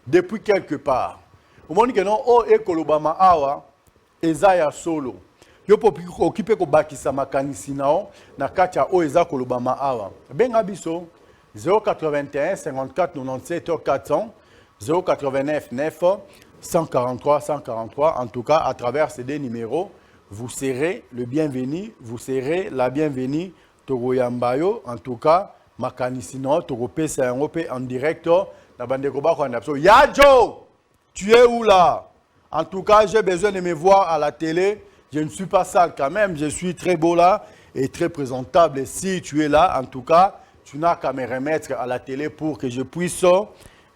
depuis quelque part, au moment que non, O Ekolobama Awa, Ezaya Solo, Yopo occupé ko bakisa makanisi nao, na katia O Eza Kolobama Awa. Benga Biso, 081 54 97 400. 089 9 143 143. En tout cas, à travers ces deux numéros, vous serez le bienvenu, vous serez la bienvenue. Togo Yambayo, en tout cas, Makanisino, Togo Pesa en direct. Yadjo, tu es où là? En tout cas, j'ai besoin de me voir à la télé. Je ne suis pas sale quand même, je suis très beau là et très présentable. Et si tu es là, en tout cas, tu n'as qu'à me remettre à la télé pour que je puisse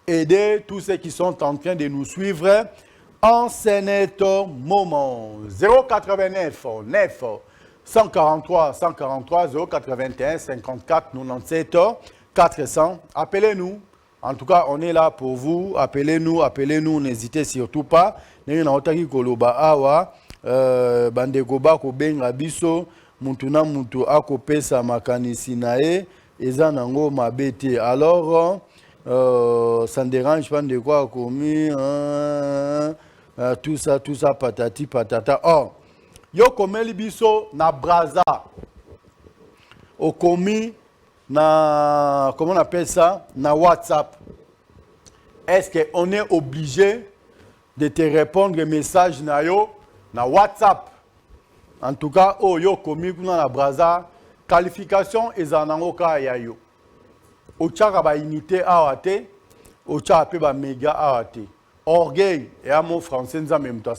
aider tous ceux qui sont en train de nous suivre en ce moment. 089 9 143 143 081 54 97 400. Appelez-nous. En tout cas, on est là pour vous. Appelez-nous, n'hésitez surtout pas. Bandekoba ko benga biso mutuna mutu akopesa makanisi nae eza nango mabete. Alors ça ne dérange pas de quoi commis tout ça, patati, patata. Oh, yo komeli biso na braza. Au commis na, comment on appelle ça, na WhatsApp. Est-ce qu'on est obligé de te répondre message na yo na WhatsApp? En tout cas, oh yo commis na braza, qualification ezanango ka ya yo. Ochaka ba unité awate, ochaka pe ba méga awate. Orgueil et à mon français nous en même temps.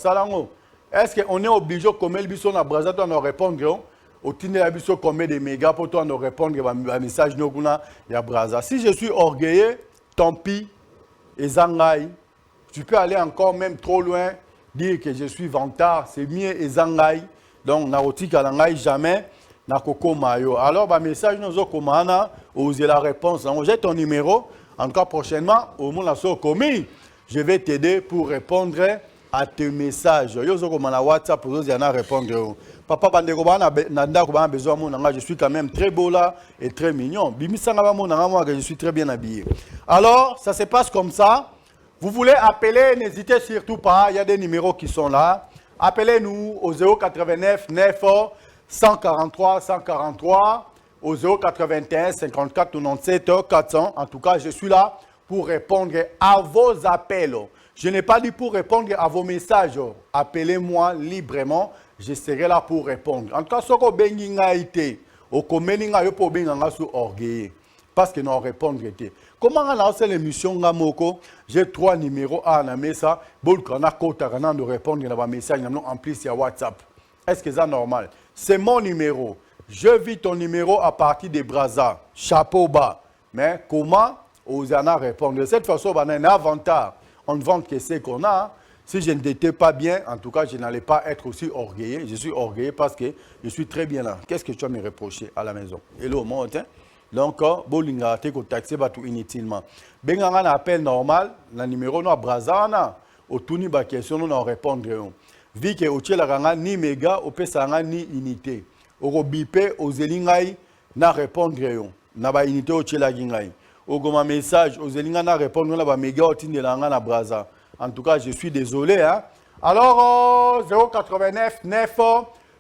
Est-ce qu'on est obligé comme le biso na braza toi nous répondre au tine la biso comme des mégas pour toi nous répondre à message no kuna ya braza. Si je suis orgueilleux, tant pis. Et zangai, tu peux aller encore même trop loin, dire que je suis vantard, c'est mieux et zangai. Donc na roti kalangai jamais na koko mayo. Alors ba message nous komana, oser la réponse. On jette ton numéro. Encore prochainement au monde la commis. Je vais t'aider pour répondre à tes messages. Yo zo na WhatsApp pour vous répondre. Papa bandeko bana nanda ko bana besoin mon je suis quand même très beau là et très mignon. Bimisanga ba mon moi que je suis très bien habillé. Alors, ça se passe comme ça. Vous voulez appeler, n'hésitez surtout pas, il y a des numéros qui sont là. Appelez-nous au 089 9 143 143 au 081 54 97 400. En tout cas, je suis là pour répondre à vos appels. Je n'ai pas dit pour répondre à vos messages. Appelez-moi librement, je serai là pour répondre. En tout cas, ce que bengi nga été, au komeninga yo po benga nga sou orgueil, parce que nous répondre était. Comment on a lancé l'émission Ngamoko? J'ai 3 numéros à la messa, bolkana kota kana de répondre à vos messages en plus sur WhatsApp. Est-ce que c'est normal? C'est mon numéro. Je vis ton numéro à partir des Brazza, chapeau bas. Mais comment aux en répondre? De cette façon, on a un avantage. On ne vend que ce qu'on a. Si je n'étais pas bien, en tout cas, je n'allais pas être aussi orgueilleux. Je suis orgueilleux parce que je suis très bien là. Qu'est-ce que tu vas me reprocher à la maison? Hello, mon matin. Donc, bolinga te ko taxer tout inutilement. Benganga na appel normal, le numéro no Brazana, au tuni ba question non répondre. Vu que au tchela ranga ni méga, au pesanga ni unité. Au bipé aux elingai na répondre. Na ba unité au tchela gingai. Au goma message aux elinga na répondre na ba méga au tini langa na Braza. En tout cas, je suis désolé hein. Alors 089 9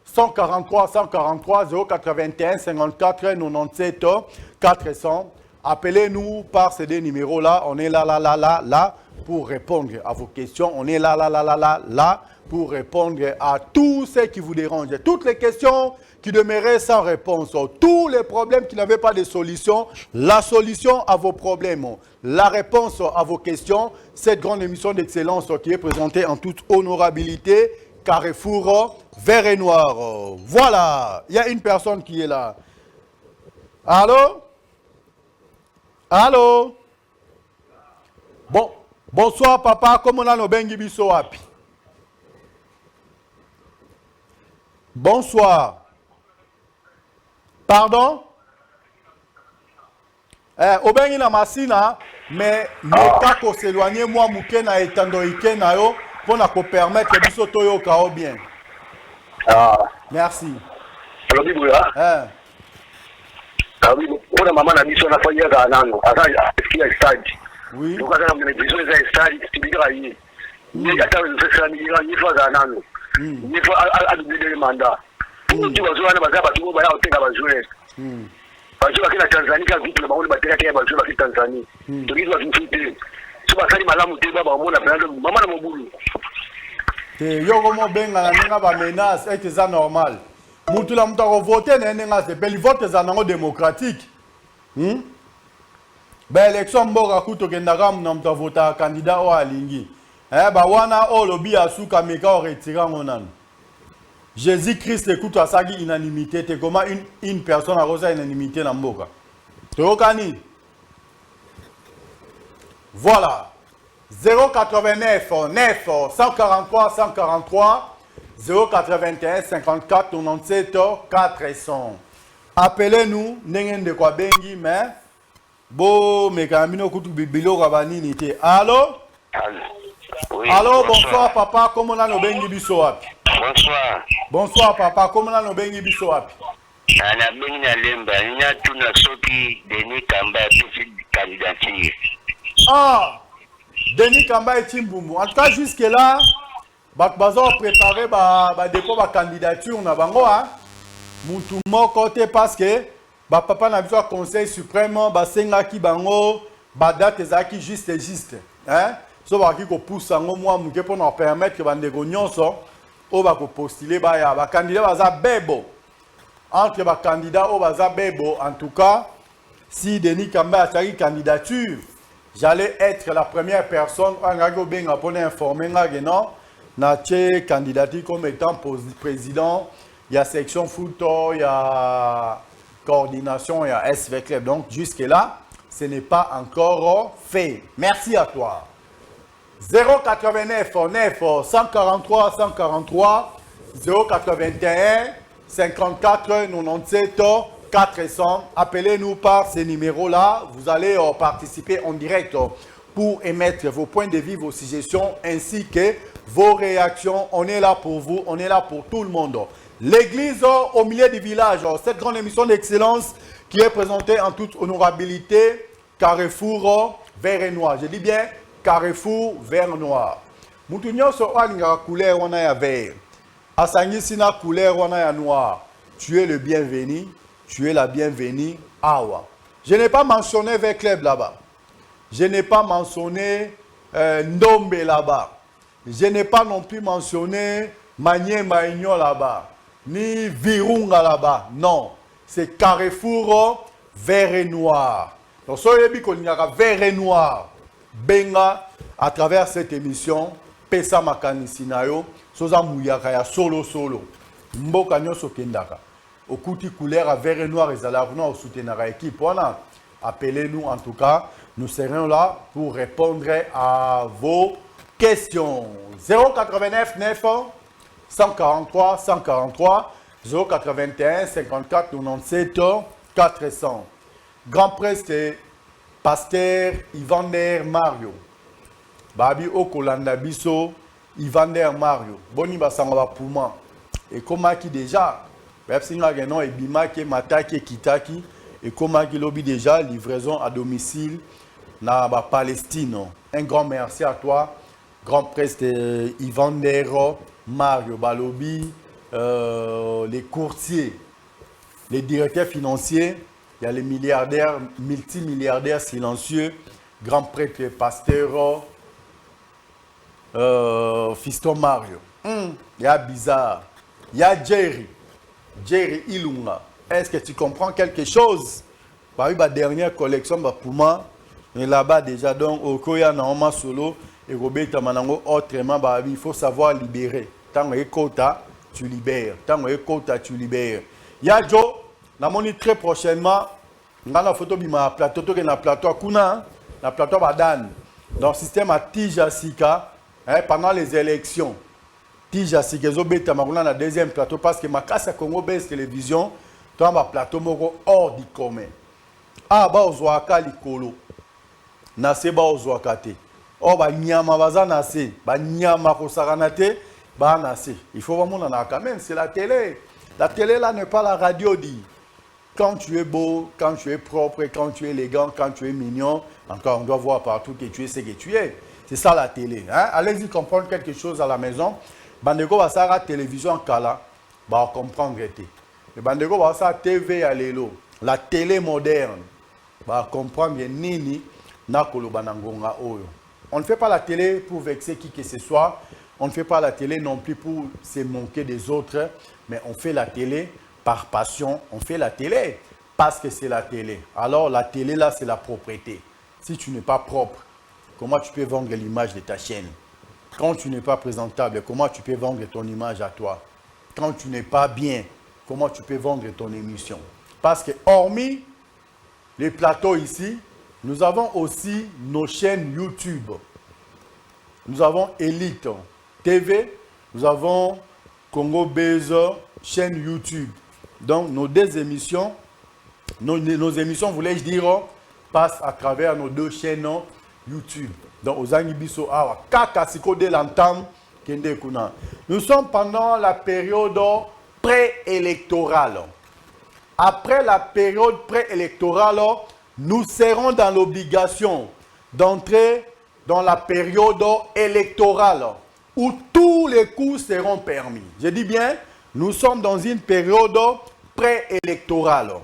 143 143 081 54 97 400. Appelez-nous par ces deux numéros-là. On est là pour répondre à vos questions. On est là pour répondre à tout ce qui vous dérange. Toutes les questions qui demeuraient sans réponse. Tous les problèmes qui n'avaient pas de solution. La solution à vos problèmes. La réponse à vos questions. Cette grande émission d'excellence qui est présentée en toute honorabilité. Carrefour vert et noir. Voilà, il y a une personne qui est là. Allô? Allô? Bon, bonsoir papa, comment on a nos bengi biso api? Bonsoir. Pardon? Au bengi na masina, mais ne pas qu'on s'éloigne moi mouké na etando ike na yo. Pour nous permettre que nous soyons au bien. Ah. Merci. Alors, oui, on a maman a mis son affaire à Nano. À ce qu'il y a stade. Oui. Donc, on a mis des stades qui sont bien. Il y a des fois à Nano. Il faut adopter des mandats. Tu vas jouer à la base, tu vas jouer. Parce que la Tanzanie, quand vous avez le matériel qui est basé en Tanzanie, tu dois vous foutre. Tu vas faire malamu te baba on a maman na mobulu te yo como benga na ba menace est ça normal mutu la mutu ko voter na nenga se beli vote za nango démocratique ba élection mboka kuto kenda kam na mutu vota candidat o alingi ba wana o lobi asuka meka o retira ngonan Jésus-Christ écoute asagi unanimité te comment une personne a rosa unanimité na mboka to kani. Voilà, 089 9 143 143 081 54 97 400. Appelez-nous, n'engende de quoi bengi, mais bon, mais quand même, kutu bibilo rabani nite. Allô? Oui. Allô, bonsoir papa, comment on a nos bengi biso api? Bonsoir. Bonsoir papa, comment on a nos bengi biso api? Ana bengi na lemba, ina tuna soki Denis Kamba petit candidature. Ah, Denis Kamba et Timbumbu. En tout cas, jusque-là, bazo préparer dépôt ba candidature na bango hein. Mutu moko te parce que papa na biso conseil suprême basenga ki bango date ezaki juste hein. So ba ki ko pousse ngo moi muke pour nous permettre que bandeko nyonso o ba ko postuler ba candidat baza bebo. Entre les candidats au Baza Bebo, en tout cas, si Denis Kamba a sa candidature, j'allais être la première personne pour informer notre candidature comme étant président. Il y a section foot, il y a coordination, il y a SV Club. Donc, jusque-là, ce n'est pas encore fait. Merci à toi. 089 9 143 143 081 54 97 400. Appelez-nous par ces numéros-là. Vous allez participer en direct pour émettre vos points de vue, vos suggestions ainsi que vos réactions. On est là pour vous, on est là pour tout le monde. L'église au milieu du village, cette grande émission d'excellence qui est présentée en toute honorabilité, Carrefour vert et noir. Je dis bien Carrefour vert et noir. Moutounio so alinga couleur on a vert. Asangi sina couleur on a noir. Tu es le bienvenu, tu es la bienvenue. Awa. Je n'ai pas mentionné vert club là-bas. Je n'ai pas mentionné Ndombe là-bas. Je n'ai pas non plus mentionné Magné Maignon là-bas. Ni Virunga là-bas. Non. C'est Carrefour vert et noir. Donc, soyez qu'on y a vert et noir. Benga, à travers cette émission, Pesa Makanisinayo, Soza Mouyakaya, solo. Mboka Nyoso Kendaka. Au couti couleur à vert et noir, et Zalarno, au soutien à l'équipe. Appelez-nous en tout cas. Nous serons là pour répondre à vos questions. 089 9 143 143 081 54 97 400. Grand prêtre pasteur Ivander Mario. Babi Okolanda Biso Ivander Mario. Boni basanga Pouma. Et comment qui déjà Pepsinga Genon et Bimaki Mataki Kitaki. Et comment qui lobby déjà livraison à domicile na Palestine. Un grand merci à toi, grand prêtre Ivander Mario Balobi, les courtiers, les directeurs financiers, il y a les milliardaires, multimilliardaires silencieux, grand prêtre pasteur Fiston Mario. Il y a Bizarre, il y a Jerry Ilunga. Est-ce que tu comprends quelque chose? Bah oui, ma dernière collection, bah pour moi, et là-bas déjà, donc, au Koya Naoma Solo, et Robert Tamanango, autrement, bah il faut savoir libérer. Tant que quota, tu libères. Tant que quota, tu libères. Ya Joe, na moni très prochainement, dans la photo, il m'a plateau, qui est na plateau Kuna, na plateau Badan, dans le système à Tijasika, pendant les élections. Tijasika, Zobé Tamaruna, na deuxième plateau, parce que ma casse à Congo Base Télévision, tu as un plateau hors du commun. Ah, bah, Ozwaka Likolo. Nase ba Ozwakate. Oh, bah, Nyama Baza Nase. Bah, Nyama Kosaranate. Bah, Nase. Il faut vraiment en avoir quand même. C'est la télé. La télé, là, n'est pas la radio, dit. Quand tu es beau, quand tu es propre, quand tu es élégant, quand tu es mignon, encore, on doit voir partout que tu es ce que tu es. C'est ça la télé. Hein? Allez-y comprendre quelque chose à la maison. Bandeko va ça la télévision en Kala. Bah, comprendre. Le bandeko va ça TV à l'élo. La télé moderne. Bah, comprendre nini na koloba nangonga oyo. On ne fait pas la télé pour vexer qui que ce soit. On ne fait pas la télé non plus pour se moquer des autres. Mais on fait la télé par passion. On fait la télé parce que c'est la télé. Alors la télé là, c'est la propreté. Si tu n'es pas propre, comment tu peux vendre l'image de ta chaîne? Quand tu n'es pas présentable, comment tu peux vendre ton image à toi? Quand tu n'es pas bien, comment tu peux vendre ton émission? Parce que hormis les plateaux ici, nous avons aussi nos chaînes YouTube. Nous avons Elite TV, nous avons Congo Base, chaîne YouTube. Donc nos deux émissions, nos émissions, voulais-je dire, passent à travers nos deux chaînes YouTube. Donc aux Angibiso Awa, Kakasiko de l'entame, Kende Kuna. Nous sommes pendant la période préélectorale. Après la période préélectorale, nous serons dans l'obligation d'entrer dans la période électorale où tous les coups seront permis. Je dis bien, nous sommes dans une période préélectorale.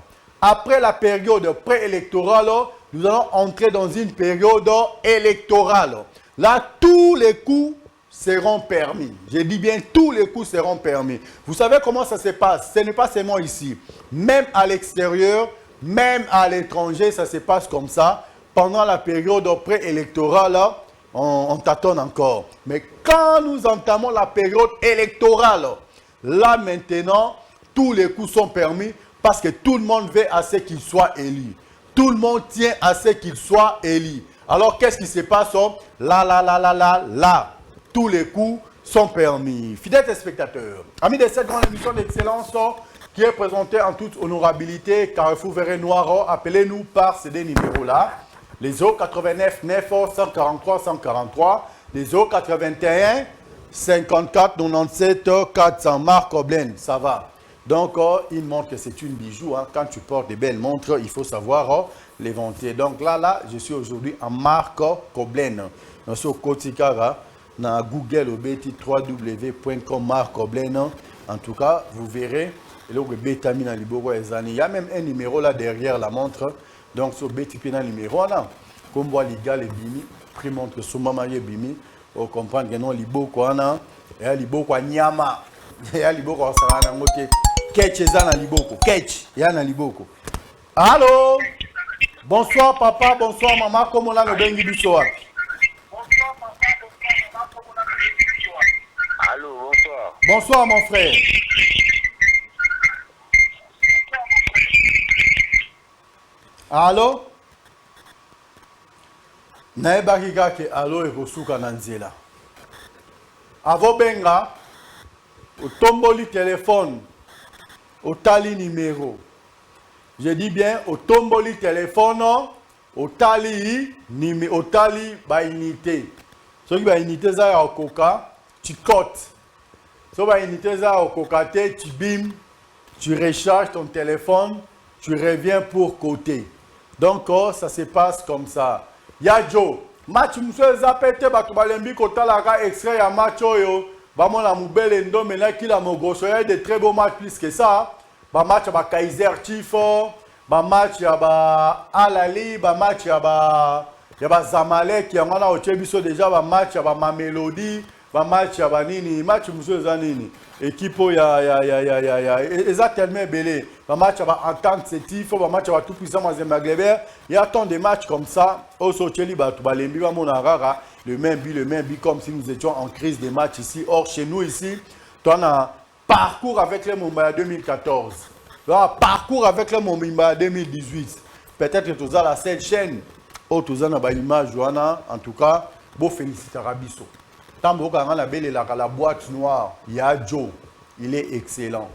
Après la période préélectorale, nous allons entrer dans une période électorale. Là, tous les coups seront permis. Je dis bien, tous les coups seront permis. Vous savez comment ça se passe? Ce n'est pas seulement ici. Même à l'extérieur, même à l'étranger, ça se passe comme ça. Pendant la période préélectorale, on tâtonne encore. Mais quand nous entamons la période électorale, là maintenant, tous les coups sont permis parce que tout le monde veut à ce qu'il soit élu. Tout le monde tient à ce qu'il soit élu. Alors, qu'est-ce qui se passe? Là. Tous les coups sont permis. Fidèles téléspectateurs, amis de cette grande émission d'excellence qui est présentée en toute honorabilité, Carrefour Verret Noir, appelez-nous par ces deux numéros-là. Les 089 9 143 143, les 081 54 97 400. Marc Koblen, ça va. Donc, il montre que c'est une bijou. Hein. Quand tu portes des belles montres, il faut savoir les vanter. Donc là, je suis aujourd'hui en Marc Koblen. Dans ce Kotikara, dans Google, au BT www.com Marc Koblen. En tout cas, vous verrez. Il y a même un numéro là derrière la montre. Donc, sur BT numéro là. Comme voit les gars, les bimi, prix montre que son maman est bimi. On comprend que non, les beaux quoi, et les beaux quoi, nyama. Et les beaux quoi, ça va dans Ketch est dans les beaux. Ketch, il y a dans les beaux. Allô? Bonsoir papa, bonsoir maman, comment on a le bengi du soir? Allô, bonsoir. Bonsoir mon frère. Allô? Naebaki ke allo ekosuka na nzela. Avo benga, otomboli téléphone, otali numéro. Je dis bien, otomboli téléphone, otali ba unité. So ki ba unité za ya okoka, tu cotes. So ba unité za okoka te, tu bim, tu recharges ton téléphone, tu reviens pour côté. Donc ça se passe comme ça. Ya Joe, match monsieur zapete bato balembi kotalaka extrait ya match oyo, ba mona mubele ndo mena kila mogoso ya de très beaux matchs plus que ça. Ba match ba Kaiser Chiefs, ba match ya ba Alali, ba match ya ba Zamalek ya ngana ochebiso déjà ba match ya ba Mamelodi, ba match ya ba nini, match monsieur za nini. Équipe ya exactement belé. Ba match ya ba Entente Sétif, ba match ya ba tout puissant Mazembe Gleber. Il y a tant de matchs comme ça. Au Socheli ba Balembi ba Monarara, le même but comme si nous étions en crise des matchs ici. Or chez nous ici, tu as un parcours avec les Mumbai 2014. Tu as un parcours avec les Mumbai 2018. Peut-être que tu as la seule chaîne où tu as une image Johanna, en tout cas, beau féliciter Rabisso. La boîte noire, il y a Joe, il est excellent.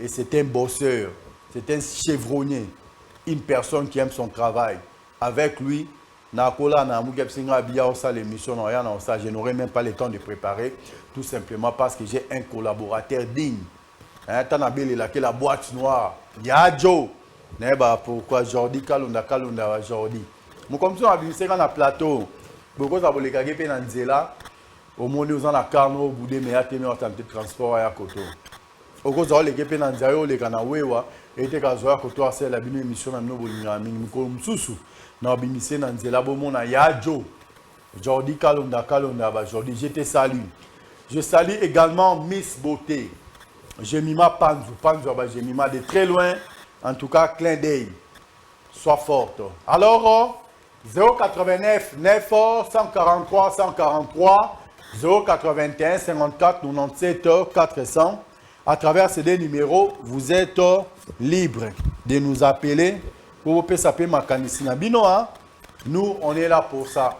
Et c'est un bosseur, c'est un chevronnier, une personne qui aime son travail. Avec lui, je n'aurai même pas le temps de préparer, tout simplement parce que j'ai un collaborateur digne. La boîte noire, il y a Joe. Pourquoi Jordi Kalunda Jordi. Comme ça, on a un plateau. Beaucoup de au moins nous en a carno boudé mais atteindre en de transport à côté. Au cause de l'équipe dans Zayo les Kanawewa était kazoa côté à celle la bine émission na no bolinga mingi ko msusu na bimise na nzela bomo na yajo Jordi Kalonda ba Jordi je te salue. Je salue également Miss Beauté. Jemima Panzu ba Jemima de très loin en tout cas clin d'œil. Sois forte. Alors 089 9 143 143 081 54 97 400. À travers ces deux numéros, vous êtes libre de nous appeler pour vous saper ma canisina. Nous, on est là pour ça.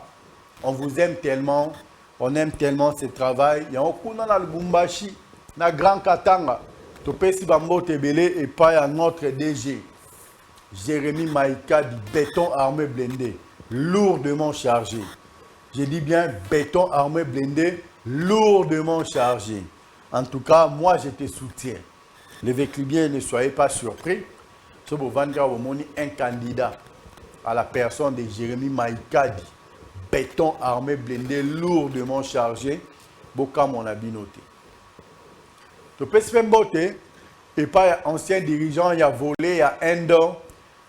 On vous aime tellement. On aime tellement ce travail. Il y a un Lubumbashi, na Grand Katanga. Topesi Bambo Tebele et pas à notre DG. Jérémy Maïka du béton armé blindé. Lourdement chargé. Je dis bien béton armé blindé, lourdement chargé. En tout cas, moi, je te soutiens. Les véclibiens, ne soyez pas surpris. Ce beau vendra au monde un candidat à la personne de Jérémy Maïkadi. Béton armé blindé, lourdement chargé. boka mon abinoté. Tu peux se faire beauté et pas ancien dirigeant, il y a volé, il y a un an.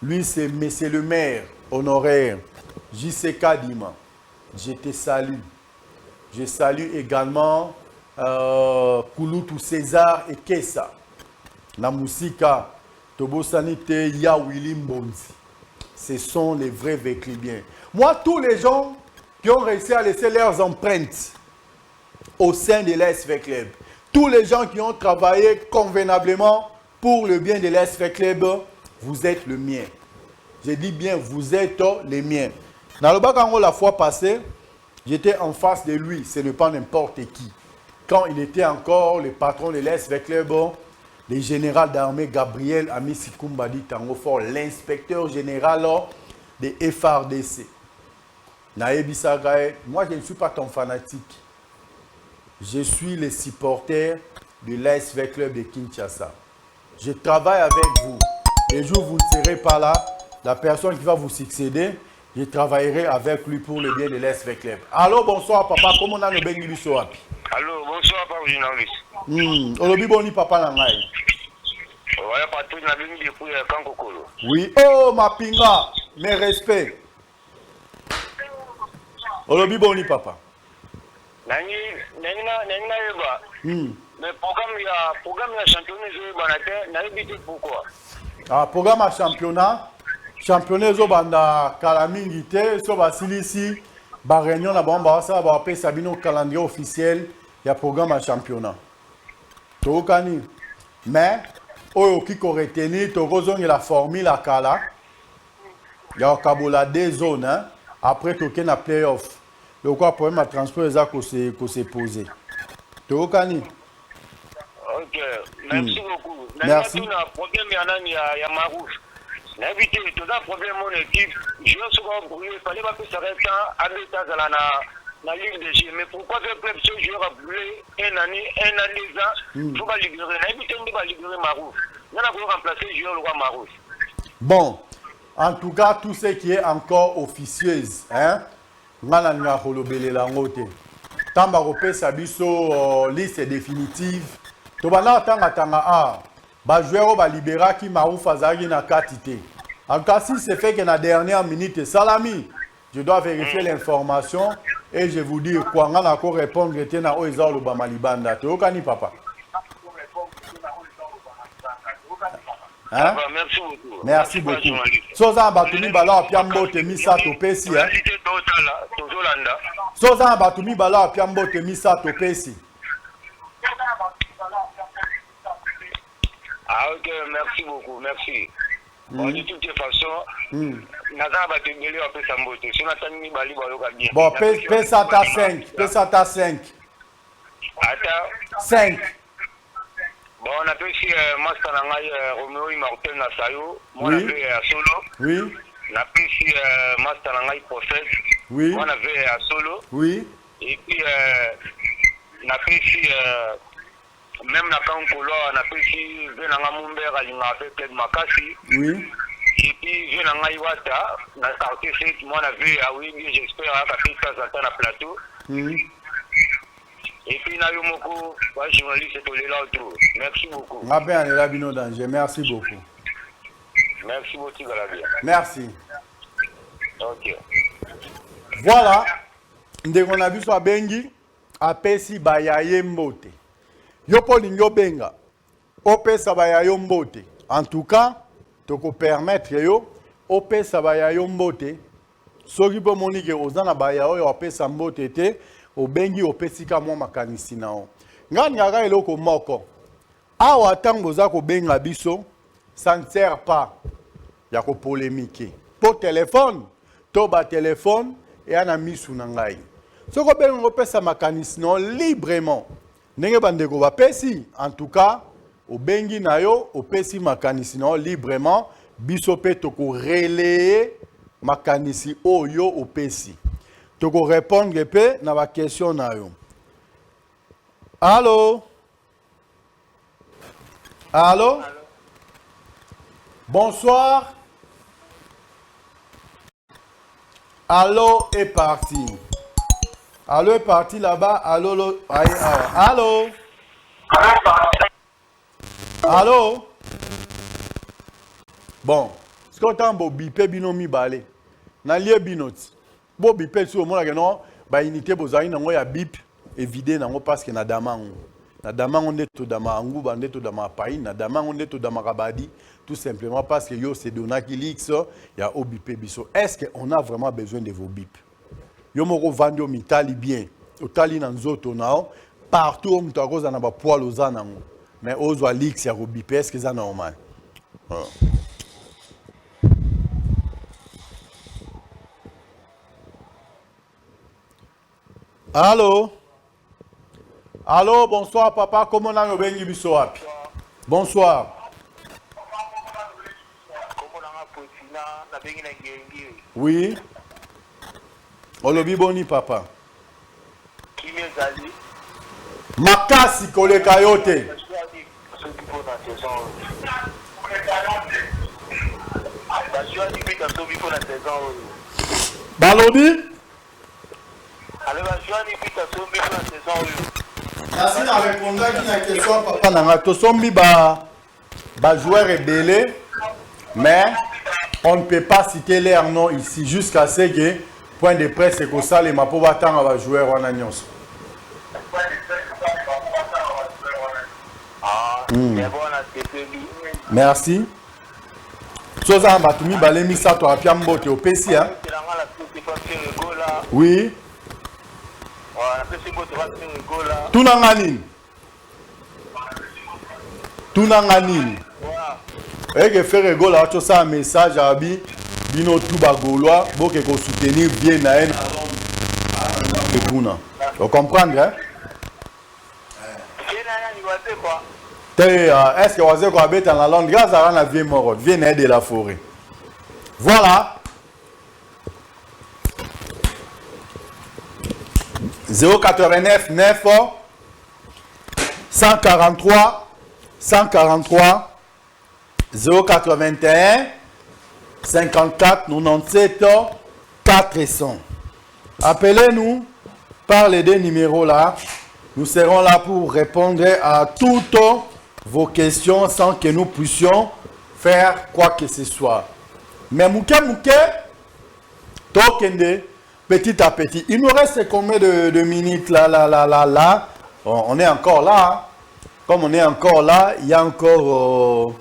Lui, c'est monsieur le maire honoraire JC Kadima. Je te salue. Je salue également Kouloutou César et Kessa. La musique, Tobo Sanité, Ya Willy Mbonzi. Ce sont les vrais véclibiens. Moi, tous les gens qui ont réussi à laisser leurs empreintes au sein de l'SV Club, tous les gens qui ont travaillé convenablement pour le bien de l'SV Club, vous êtes le mien. Je dis bien, vous êtes les miens. Dans le Bakango, la fois passée, j'étais en face de lui, ce n'est pas n'importe qui. Quand il était encore le patron de l'SV Club, le général d'armée Gabriel Amissi Koumbadi Tangofort, l'inspecteur général de FRDC. Moi, je ne suis pas ton fanatique. Je suis le supporter de l'ASV Club de Kinshasa. Je travaille avec vous. Les jours où vous ne serez pas là, la personne qui va vous succéder, je travaillerai avec lui pour le bien de l'ASV Club. Allô, bonsoir papa, comment on a le bengi biso api? Allô, bonsoir papa journaliste. Olobi boni papa na ngai. Voilà patron na bengi depuis Kankokolo. Oui, oh ma pinga, mes respects. Olobi boni papa. Nani eba. Mais programme ya championnat je banate na ebité pourquoi? Ah, programme à championnat zo banda kalamingi te so basilisi ba réunion na bomba ça ba pe sabino calendrier officiel ya programme à championnat. Tokani. Mais oyo kiko retenir tokozongi la formule à kala. Ya kabola des zones hein? Après toke na playoff. Le quoi problème à transport les ko se poser. Tokani. Ok, merci beaucoup. Merci. Na problème ya Marouf. N'invité tout un problème mon équipe. Je vais souvent brûler, il fallait pas que ça reste à l'état de la Ligue des Jeux. Mais pourquoi faire club ce joueur a brûlé un an il faut pas libérer. N'invité on va libérer Marouf. On a pour remplacer le joueur le roi Marouf. Bon, en tout cas tout ce qui est encore officieuse, hein. Ngana nga holobele la ngote. Tamba kopesa biso liste définitive. Tobana tanga a ba joueur ba libéra ki Marouf azaki na katité. En cas si c'est fait que na dernière minute salami, je dois vérifier l'information et je vous dire quoi ngana ko répondre était na oeza lo ba malibanda. To kani papa. Hein? Merci beaucoup. Merci beaucoup. Soza batumi bala piambo te misa to pesi hein. Soza batumi bala piambo te misa to pesi. Ah ok, merci beaucoup, merci. Bon, de toutes les façons, Naza va te mêler un peu sa beauté. Si on attend ni bali, bien. Bon, pesa ta 5, pesa ta 5. Attends. 5. Bon, on appelle ici Master Nangai Romeo Immortel Nasayo. Moi, on avait à Solo. Oui. On appelle ici Master Nangai Process. Oui. Moi, on avait à Solo. Oui. Et puis, on appelle ici, même na Kankolo, on appelle ici Venanga Mumber, on a fait Ted Makasi. Oui. Et puis, Venanga Iwata, on a starté cette, moi, on avait, ah oui, j'espère, ça s'attend à plateau. Et puis, Nayomoko, journaliste, c'est là autour. Merci beaucoup. Merci beaucoup. Merci beaucoup, Galabia. Merci. Ok. Voilà. Ndeko na biso abengi apesi bayaye mbote. Yo polingo benga. Opesa bayaye mbote. En tout cas, toko permettre yo opesa bayaye mbote. Soki po monike ozana bayaye yo opesa mbote te. Obengi opesika mwa makanisi nao. Ngani yaga eloko moko. Awa tango za ko benga biso, ça ne sert pas ya ko polémiquer. Pour téléphone, to ba téléphone et ana misu na ngai. Soko benga opesa makanisi nao librement. Ndenge bandeko ba pesi, en tout cas, obengi na yo opesi makanisi nao librement, biso pe to ko relayer makanisi oyo opesi. Tu peux répondre à la question. Allô? Allô? Bonsoir. Allô est parti. Allô est parti là-bas. Allô. Allô. Allô. Bon. Ce qu'on entend, c'est bipé binomi balé. Na lié binoti. Bo bipé sur le monde que non, ba unité bozali nango ya bip évidé nango parce que na damango. Na damango ndeto dama angu ba ndeto dama pai, na damango ndeto dama kabadi, tout simplement parce que yo c'est donaki lix ya obipé biso. Est-ce qu'on a vraiment besoin de vos bip? Yo moko vandi o mitali bien. Otali na nzoto nao partout on mutakoza na ba poil ozanango. Mais ozwa lix ya obipé, est-ce que ça normal? Allô? Allô, bonsoir papa, comment on a eu bengi biso wapi? Bonsoir. Oui. Olobi boni papa. Makasi koleka yote. Balobi? Merci de répondre à la question, papa. Tosombi ba joueurs rebelles, mais on ne peut pas citer leur nom ici jusqu'à ce que point de presse et que ça les mapo battant à joueurs en agnos. Merci. Soza batumi balemi sa to apiambo te opesi hein. Oui. Tunanganini. Tunanganini. Et que faire rigoler à tout ça un message à Abi bino tout bagolois pour que vous soutenir bien na en vous comprenez hein? Est-ce que vous avez quoi bête dans la langue grâce à la vie mort vient de la forêt. Voilà. 089 9 143 143 081 54 97 400. Appelez-nous par les deux numéros là. Nous serons là pour répondre à toutes vos questions sans que nous puissions faire quoi que ce soit. Mais mouké, tokende, petit à petit. Il nous reste combien de minutes là? Bon, on est encore là. Hein? Comme on est encore là, il y a encore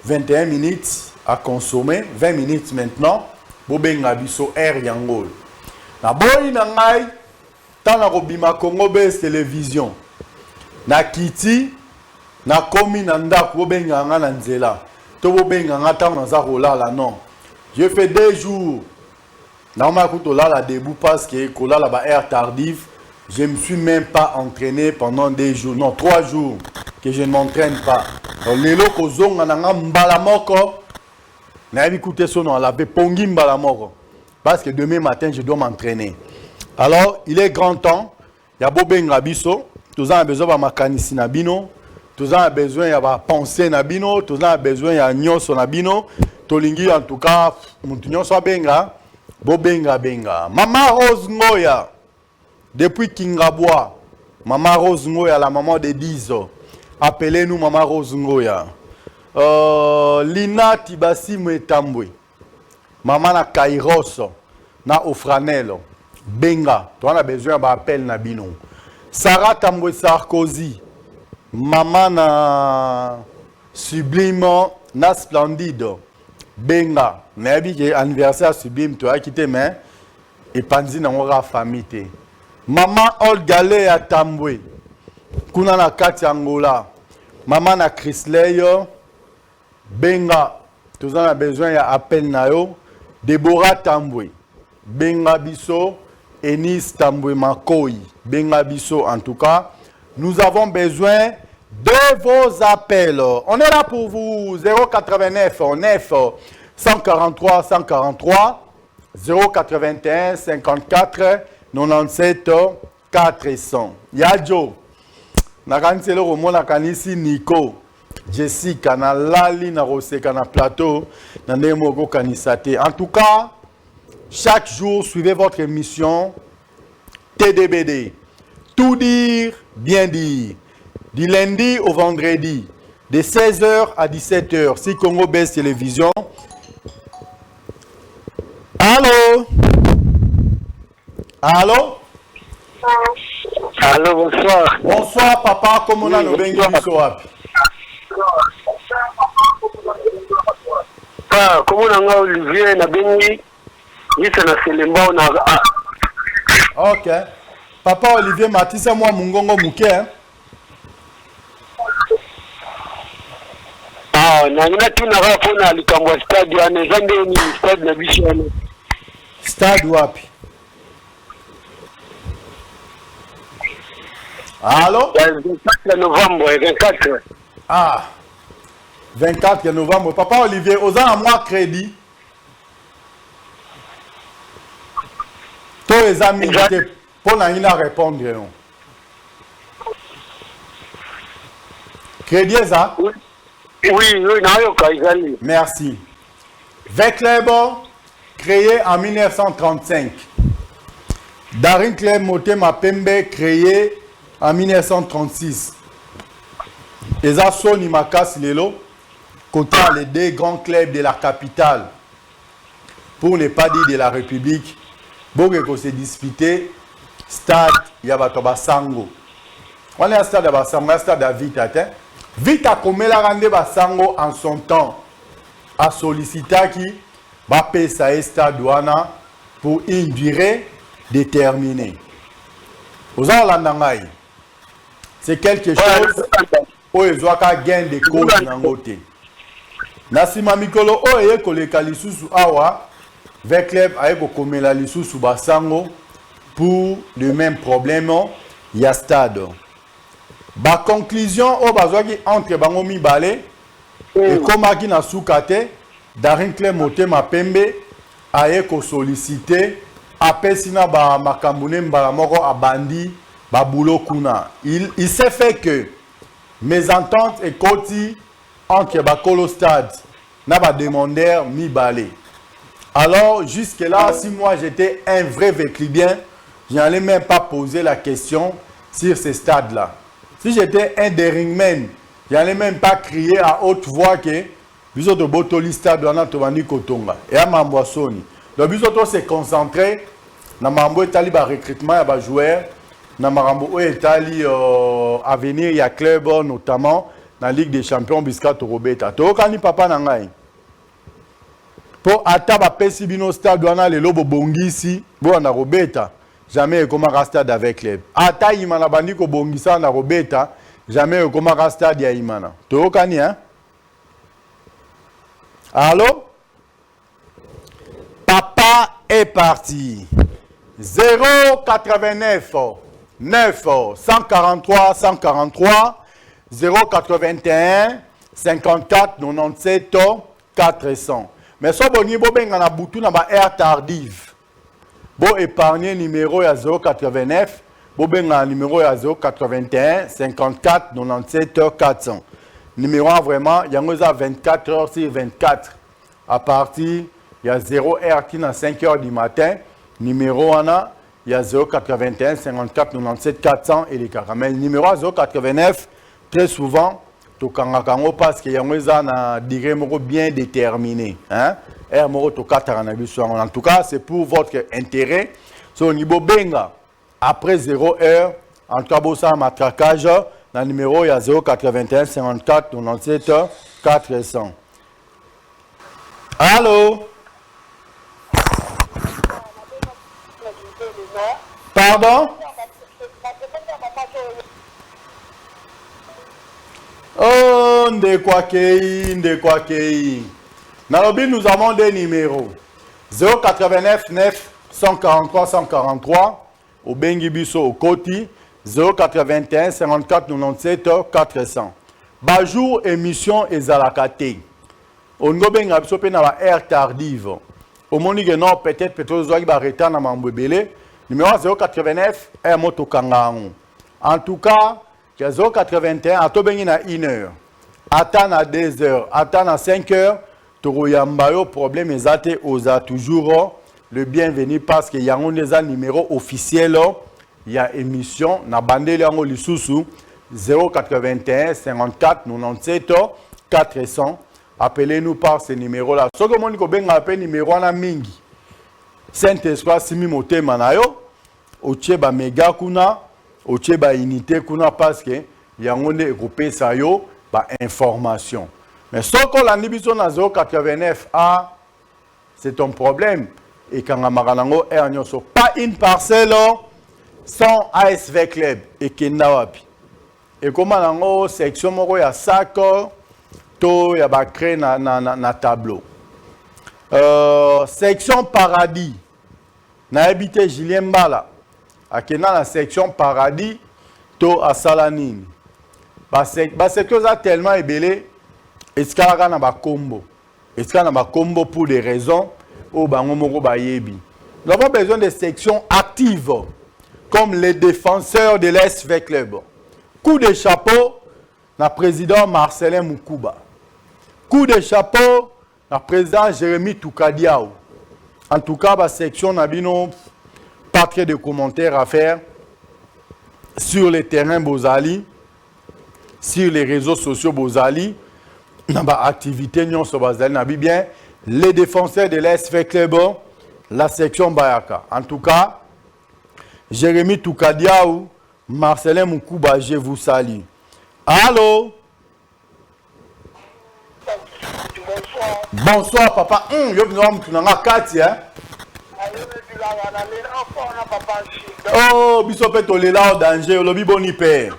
21 minutes à consommer. 20 minutes maintenant. Bobenga biso air yangol. Na boyi na ngai, tant na robima Congo Base télévision. Na kiti, na komi na ndako bobenga nga na nzela. To bobenga nga tant na za rolala non. Je fais 2 jours. Normalement, quand on a la debout parce que quand on a la air tardive, je ne me suis même pas entraîné pendant 2 jours. Non, 3 jours que je ne m'entraîne pas. Donc, les locaux ont un mbalamoko. N'a écouté son nom, la pongi mbalamoko. Parce que demain matin, je dois m'entraîner. Alors, il est grand temps. Il y a Bobeng Rabiso. Tous ont besoin de makanisi nabino. Tous ont besoin de penser nabino. Tous ont besoin de nyonso nabino. Tolingi en tout cas, mon soit benga. Bobenga benga. Maman Rose Ngoya. Depuis Kingabois. Maman Rose Ngoya, la maman de 10 ans. Appelez-nous Maman Rose Ngoya. Lina Tibasi Mwetambwe. Maman na Kairos. Na Ofranel. Benga. Tu as besoin d'appel na bino. Sarah Tambwe Sarkozy. Maman na Sublime. Na Splendide. Benga. Nabi que anniversaire sublime tu as quitté mais et panzi na ngora famille. Maman Olga Lea Tambwe. Kuna na kati Angola. Maman na Chrisleyo. Benga. Tous on a besoin ya appel na yo. Deborah Tambwe. Benga biso. Enis Tambwe Makoi. Benga biso en tout cas. Nous avons besoin de vos appels. On est là pour vous. 089 9 143 143 081 54 97 400. Yadjo. Nakanisi le romo nakanisi Nico. Jessica na lali na roseka na plateau na ndemoko kanisate. En tout cas, chaque jour suivez votre émission TDBD. Tout dire, bien dire. Du lundi au vendredi, de 16h à 17h, si Congo Best Télévision. Allô? Allô? Allô, bonsoir. Bonsoir, papa. Comment on a nos bengi bisoap? Ah, comment on a Olivier, na bengi, yisa na selemba na. Ok. Papa Olivier Matissa, moi, Mungongo Mouké. Ah, na tu na rapo na likambo stade ya nezambe ni stade na bishano. Stade wapi? Allô? 24 novembre, 24. Ah, 24 novembre. Papa Olivier, aux ans à moi crédit. Tous les amis, pour n'a répondre. Non. Crédit, ça? Oui, oui, nayoka izali. Merci. Vecleb, créé en 1935. Darin Club Motema Pembe, créé en 1936. Les Assoni Makas Lelo, côté les deux grands clubs de la capitale, pour ne pas dire de la République, Bogeko s'est disputé, stade Yabatoba Sango. On est à stade Basango, un stade à Vita. Vita comme la rende Basango en son temps, a sollicité qui va payer sa stade douana pour une durée déterminée. Aux Orlandangay. C'est quelque chose où ils ont gain de cause dans côté. Nasima Mikolo o eye koleka lisusu awa avec club avec komela lisusu basango pour le même problème il y a stade. Ba conclusion o bazwaki entre bango mibale et komaki na sukate Darin Club Motema Pembe aye ko solliciter apesina ba makambune mbala moko abandi ba boulot kuna. Il s'est fait que mes ententes et koti entre Bakolo Stade n'a pas demandé mi balé. Alors jusque là, si moi j'étais un vrai véclibien, je n'allais même pas poser la question sur ce stade là. Si j'étais un des ringmen, je n'allais même pas crier à haute voix que biso de Botoli Stade on a tobani kotonga et à Mamboisoni. Donc biso to se concentrer na mambo etali ba recrutement ya ba joueurs na marambo etali avenir ya club notamment dans la Ligue des Champions Biscato Robeta. To kani papa na ngai. Po ataba pesi bino stade wana le lobo bongisi bo na Robeta. Jamais comme un stade avec club. Ata imana bandi ko bongisa na Robeta, jamais comme un stade ya imana. To kani hein? Allô? Papa est parti. 089 9 143 143 081 54 97 400. Mais si vous avez boutou na ba air tardive, vous épargnez numéro à 089, vous avez numéro à 081 54 97 400. Numéro vraiment, il y a 24 heures sur 24. À partir, il y a 0 heure qui est 5 heures du matin. Numéro il y a 081 54 97 400 et les caramels. Numéro 089, très souvent, parce qu'il y a un durée bien déterminé. Hein? En tout cas, c'est pour votre intérêt. Au niveau benga, après 0 heure, en tout cas, ça matraquage, le numéro il y a 081 54 97 400. Allô? Pardon? Oh, Ndekwakei. Nalobi, nous avons des numéros. 089 9 143 143 au Bengibiso au Koti 081 54 97 400. Bajour émission ezalakate. On go benga biso pe na ba air tardive. Au moni que non peut-être zo ba retard na mambebele. Numéro 089 est moto kangango. En tout cas, 081 à tobengi na 1 heure. Attends à 2 heures, attends à 5 heures. Toroyambayo problème ezate oza toujours le bienvenu parce que y a un numéro officiel il y a émission na bandeli yango lisusu 081 54 97 400. Appelez-nous par ce numéro là. Ce que moni ko benga appel numéro na mingi. Saint-Esprit simi motema na yo. Otie ba mega kuna, otie ba unité kuna parce que yango nde ekopesa yo ba information. Mais ce que la biso na 089 A, c'est ton problème. Et quand on a pas une parcelle sans ASV Club et Kendawapi. Et comment on a section moko ya sac to ya ba créer na tableau. Section Paradis. Na habité Julien Mbala. A kena la section Paradis to a Salanine. Ba secteur ça tellement ébélé. Est-ce qu'il y a un combo? Est-ce qu'il y a un combo pour des raisons? Nous avons besoin de sections actives, comme les défenseurs de l'SV Club. Coup de chapeau, le président Marcelin Moukouba. Coup de chapeau, le président Jérémy Toukadiaou. En tout cas, la section n'a pas très de commentaires à faire sur les terrains Bozali, sur les réseaux sociaux Bozali. Dans l'activité, bien les défenseurs de l'SV Club, la section Bayaka. En tout cas, Jérémy Toukadiaou, Marcelin Moukouba, je vous salue. Allô? Bonsoir, papa. Je suis oh, bisopé tolela au danger, le biboni père.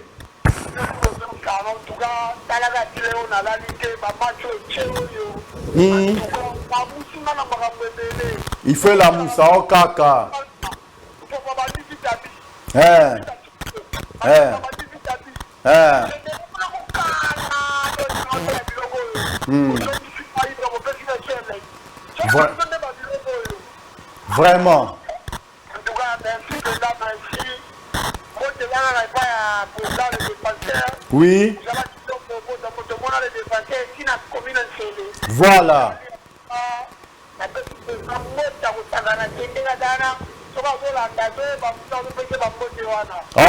Il fait la moussa au caca. Vraiment. Oui. Voilà.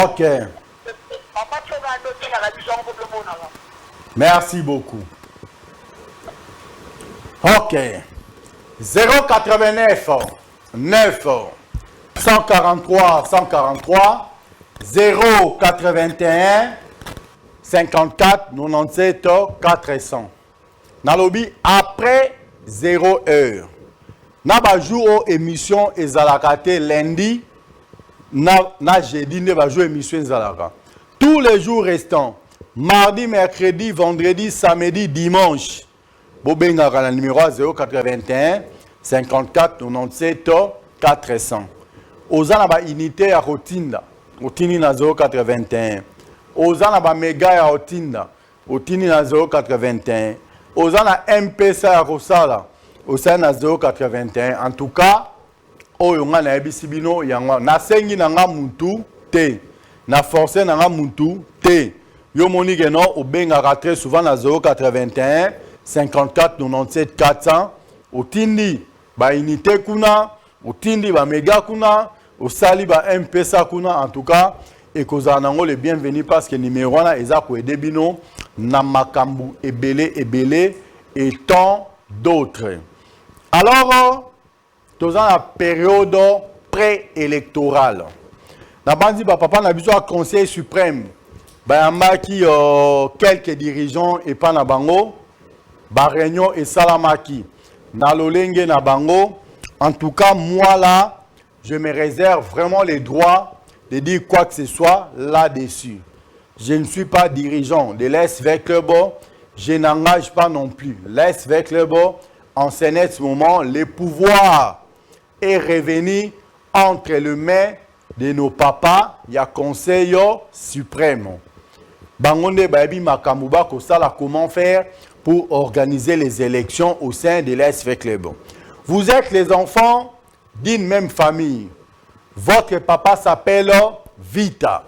Ok. Merci beaucoup. Ok. 089 9 143 143 081 54 97 400. Nalobi après 0 heure. Na jour émission ezalakate lundi na jeudi ne jour émission ezalaka. Tous les jours restants, mardi, mercredi, vendredi, samedi, dimanche. Bobenga la numéro 081 54 97 400. Ozana ba unité à Rotinda. Otini na 081. Ozana ba méga ya Rotinda. Otini na 081. Ozana MPSA ya Rosala. Osana 081. En tout cas, oyo nga na ebisibino yango na sengi na nga muntu te. Na forcé na nga muntu te. Yo moni geno obenga très souvent na 081 54 97 400. Otindi ba unité kuna, otindi ba méga kuna, osali ba MPSA kuna. En tout cas, et kozanango le bienvenu parce que numéro na eza ko edebino na makambu ebele et tant d'autres. Alors, dans la période préélectorale, la bandi papa n'a besoin de conseil suprême. Bayamba qui quelques dirigeants et pas na bango, ba réunion et salamaki. Na lolenge na bango. En tout cas, moi là, je me réserve vraiment les droits de dire quoi que ce soit là-dessus. Je ne suis pas dirigeant de l'SV Club. Je n'engage pas non plus l'SV Club. En ce moment, le pouvoir est revenu entre les mains de nos papas. Il y a conseil suprême. Bangonde Babi Makamuba Kosala, comment faire pour organiser les élections au sein de l'SV Club. Vous êtes les enfants d'une même famille. Votre papa s'appelle Vita.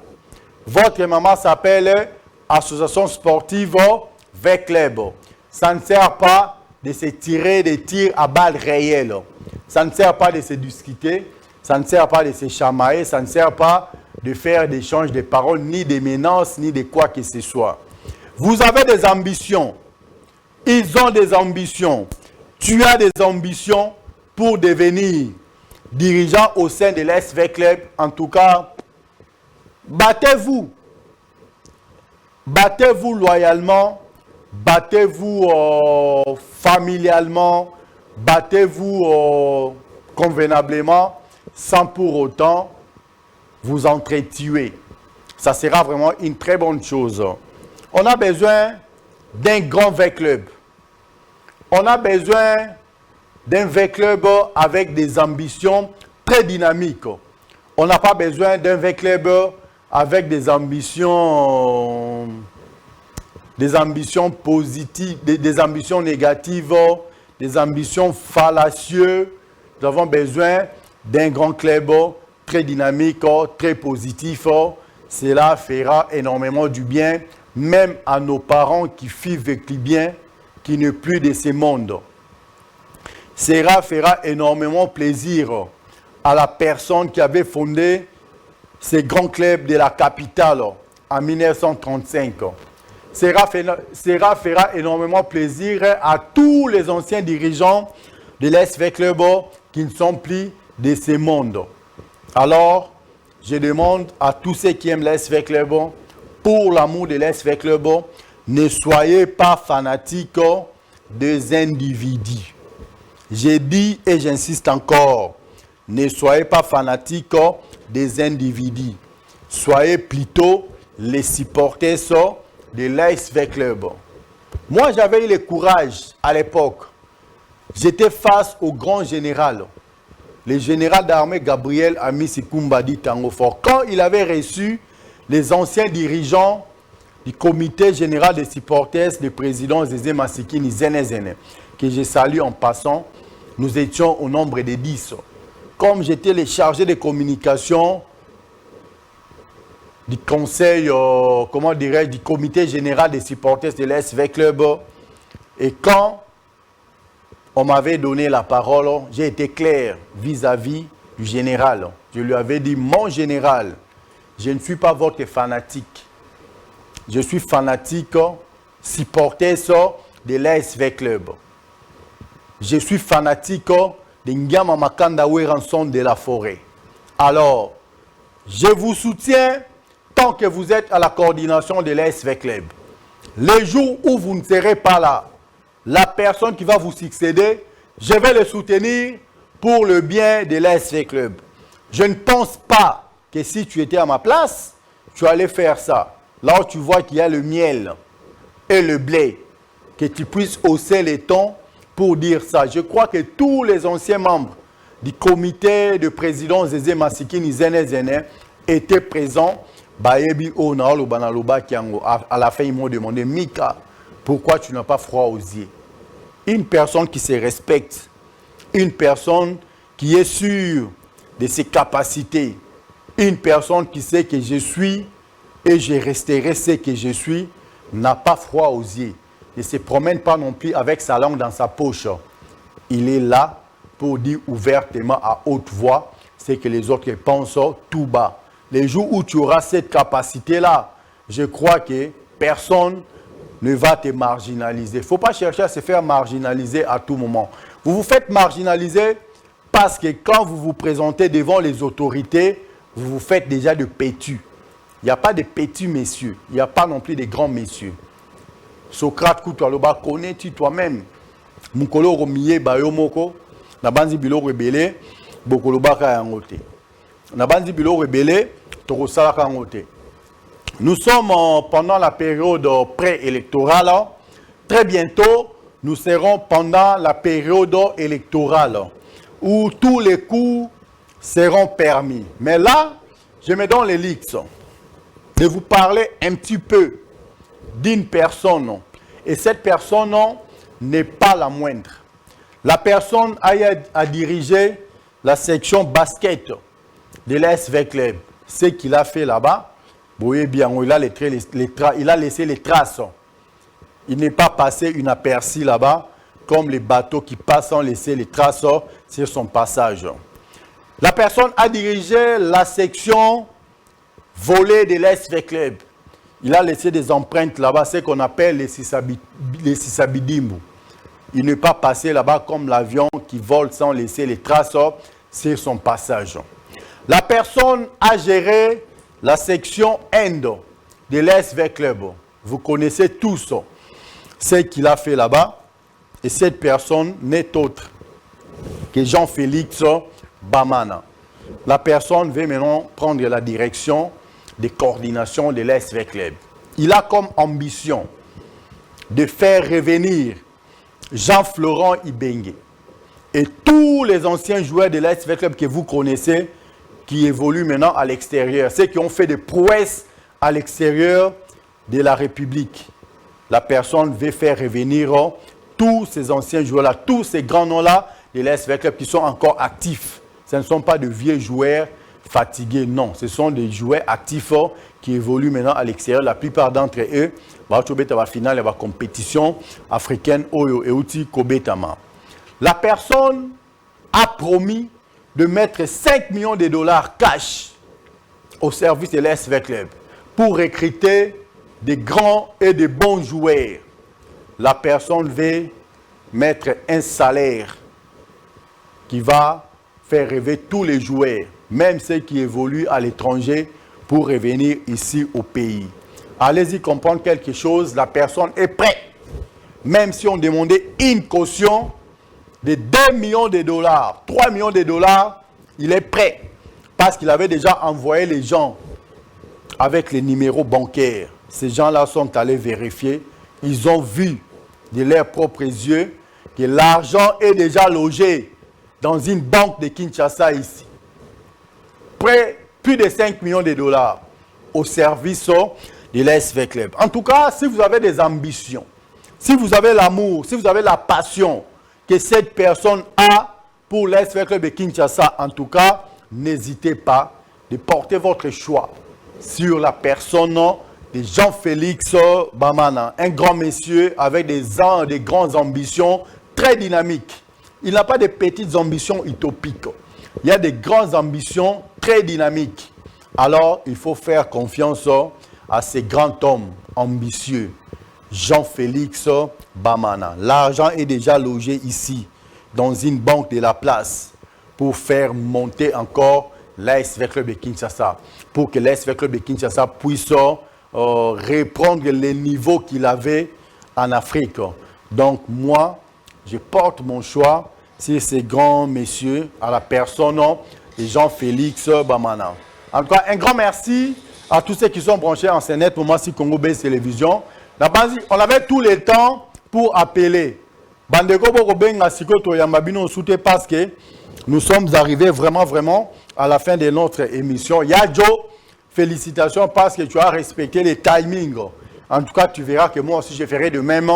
Votre maman s'appelle Association Sportive V-Club. Ça ne sert pas de se tirer des tirs à balles réelles. Ça ne sert pas de se discuter, ça ne sert pas de se chamailler, ça ne sert pas de faire d'échanges de paroles, ni des menaces, ni de quoi que ce soit. Vous avez des ambitions. Ils ont des ambitions. Tu as des ambitions pour devenir dirigeant au sein de l'SV Club. En tout cas, battez-vous. Battez-vous loyalement. Battez-vous familialement. Battez-vous convenablement, sans pour autant vous entretuer. Ça sera vraiment une très bonne chose. On a besoin d'un grand V-Club. On a besoin d'un V-Club avec des ambitions très dynamiques. On n'a pas besoin d'un V-Club avec des ambitions positives, des ambitions négatives, des ambitions fallacieuses. Nous avons besoin d'un grand club très dynamique, très positif. Cela fera énormément du bien, même à nos parents qui vivent bien, qui n'est plus de ce monde. Cela fera énormément plaisir à la personne qui avait fondé ces grands clubs de la capitale en 1935. Cela fera énormément plaisir à tous les anciens dirigeants de l'SV Club qui ne sont plus de ce monde. Alors, je demande à tous ceux qui aiment l'SV Club, pour l'amour de l'SV Club, ne soyez pas fanatiques des individus. J'ai dit et j'insiste encore, ne soyez pas fanatiques des individus. Soyez plutôt les supporters de l'SV Club. Moi, j'avais eu le courage à l'époque. J'étais face au grand général, le général d'armée Gabriel Amisi Kumbadi Tangofort. Quand il avait reçu les anciens dirigeants du comité général des supporters du président Zézé Masikini Zene, que je salue en passant, nous étions au nombre de 10. Comme j'étais le chargé de communication du conseil, du comité général des supporters de l'SV Club, et quand on m'avait donné la parole, j'ai été clair vis-à-vis du général. Je lui avais dit, mon général, je ne suis pas votre fanatique. Je suis fanatique, supporter de l'ASV Club. Je suis fanatique de N'Gama Makanda Ranson de la forêt. Alors, je vous soutiens tant que vous êtes à la coordination de l'ASV Club. Les jours où vous ne serez pas là, la personne qui va vous succéder, je vais le soutenir pour le bien de l'ASV Club. Je ne pense pas que si tu étais à ma place, tu allais faire ça. Là où tu vois qu'il y a le miel et le blé, que tu puisses hausser les tons pour dire ça. Je crois que tous les anciens membres du comité de président Zézé Masikini Zene étaient présents. À la fin, ils m'ont demandé, Mika, pourquoi tu n'as pas froid aux yeux? Une personne qui se respecte, une personne qui est sûre de ses capacités, une personne qui sait que je suis et je resterai ce que je suis, n'a pas froid aux yeux. Ne se promène pas non plus avec sa langue dans sa poche. Il est là pour dire ouvertement à haute voix ce que les autres pensent tout bas. Les jours où tu auras cette capacité-là, je crois que personne ne va te marginaliser. Il ne faut pas chercher à se faire marginaliser à tout moment. Vous vous faites marginaliser parce que quand vous vous présentez devant les autorités, vous vous faites déjà de pétus. Il n'y a pas de petits messieurs. Il n'y a pas non plus de grands messieurs. Socrate Koutoualoba, connais-tu toi-même? Mukolo Romiye Bayomoko, Nabanzi Bilo Rebele, Bokoloba Kayangote. Nabanzi Bilo Rebele, Torosala Kayangote. Nous sommes pendant la période préélectorale. Très bientôt, nous serons pendant la période électorale où tous les coups seront permis. Mais là, je me donne l'élixir de vous parler un petit peu d'une personne. Et cette personne n'est pas la moindre. La personne a dirigé la section basket de l'ASV Club. Ce qu'il a fait là-bas, vous voyez bien, il a laissé les traces. Il n'est pas passé inaperçu là-bas, comme les bateaux qui passent ont laissé les traces sur son passage. La personne a dirigé la section volé de l'SV Club. Il a laissé des empreintes là-bas, ce qu'on appelle les Sisabidimbu. Il n'est pas passé là-bas comme l'avion qui vole sans laisser les traces sur son passage. La personne a géré la section Inde de l'SV Club. Vous connaissez tous ce qu'il a fait là-bas. Et cette personne n'est autre que Jean-Félix Bamana. La personne veut maintenant prendre la direction de coordination de l'SV Club. Il a comme ambition de faire revenir Jean-Florent Ibengue et tous les anciens joueurs de l'SV Club que vous connaissez qui évoluent maintenant à l'extérieur, ceux qui ont fait des prouesses à l'extérieur de la République. La personne veut faire revenir tous ces anciens joueurs-là, tous ces grands noms-là de l'SV Club qui sont encore actifs. Ce ne sont pas de vieux joueurs fatigués, non. Ce sont des joueurs actifs qui évoluent maintenant à l'extérieur. La plupart d'entre eux, la finale de la compétition africaine Oyo Euti Kobetama. La personne a promis de mettre 5 millions de dollars cash au service de l'SV Club pour recruter des grands et des bons joueurs. La personne veut mettre un salaire qui va faire rêver tous les joueurs, même ceux qui évoluent à l'étranger, pour revenir ici au pays. Allez-y comprendre quelque chose, la personne est prête. Même si on demandait une caution de 2 millions de dollars, 3 millions de dollars, il est prêt. Parce qu'il avait déjà envoyé les gens avec les numéros bancaires. Ces gens-là sont allés vérifier. Ils ont vu de leurs propres yeux que l'argent est déjà logé dans une banque de Kinshasa ici. Plus de 5 millions de dollars au service de l'SV Club. En tout cas, si vous avez des ambitions, si vous avez l'amour, si vous avez la passion que cette personne a pour l'SV Club de Kinshasa, en tout cas, n'hésitez pas de porter votre choix sur la personne de Jean-Félix Bamana, un grand monsieur avec des grandes ambitions très dynamiques. Il n'a pas de petites ambitions utopiques. Il y a des grandes ambitions très dynamiques. Alors, il faut faire confiance à ces grands hommes ambitieux. Jean-Félix Bamana. L'argent est déjà logé ici, dans une banque de la place, pour faire monter encore l'SV Club de Kinshasa. Pour que l'SV Club de Kinshasa puisse reprendre les niveaux qu'il avait en Afrique. Donc, moi, je porte mon choix sur ces grands messieurs, à la personne de Jean-Félix Bamana. En tout cas, un grand merci à tous ceux qui sont branchés en CNET pour moi, si Congo Base Télévision. On avait tout le temps pour appeler. Bandeko Bokobenga Sikoto Yambabino Soute parce que nous sommes arrivés vraiment à la fin de notre émission. Yadjo, félicitations parce que tu as respecté les timings. En tout cas, tu verras que moi aussi je ferai de même.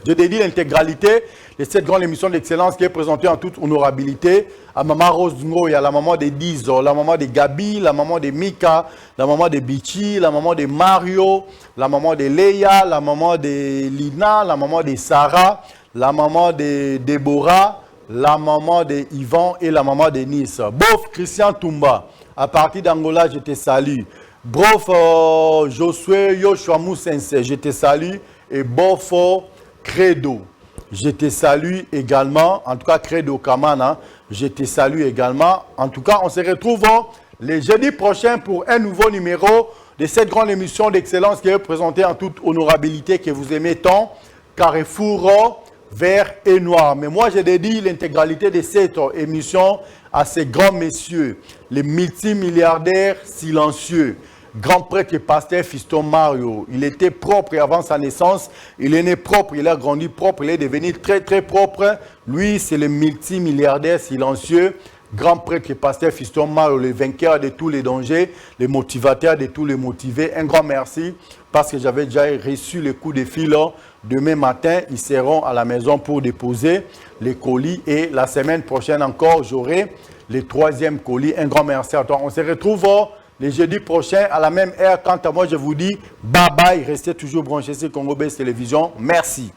Je dédie l'intégralité de cette grande émission d'excellence qui est présentée en toute honorabilité à Maman Rose Dungo, il y a la maman de Dizo, la maman de Gabi, la maman de Mika, la maman de Bichi, la maman de Mario, la maman de Leia, la maman de Lina, la maman de Sarah, la maman de Déborah, la maman de Yvan et la maman de Nice. Bof Christian Toumba, à partir d'Angola, je te salue. Bof Josué Yoshua Moussense, je te salue. Et bof Credo, je te salue également. En tout cas, Credo Kamana, je te salue également. En tout cas, on se retrouve le jeudi prochain pour un nouveau numéro de cette grande émission d'excellence qui est présentée en toute honorabilité que vous aimez tant, Carrefour vert et noir. Mais moi, je dédie l'intégralité de cette émission à ces grands messieurs, les multimilliardaires silencieux, grand prêtre et pasteur Fiston Mario. Il était propre avant sa naissance, il est né propre, il a grandi propre, il est devenu très propre. Lui, c'est le multimilliardaire silencieux, grand prêtre et pasteur Fiston Mario, le vainqueur de tous les dangers, le motivateur de tous les motivés. Un grand merci parce que j'avais déjà reçu le coup de fil. Demain matin, ils seront à la maison pour déposer les colis et la semaine prochaine encore, j'aurai le 3e colis. Un grand merci à toi. On se retrouve le jeudi prochain à la même heure. Quant à moi, je vous dis bye bye. Restez toujours branchés sur Congo Base Télévision. Merci.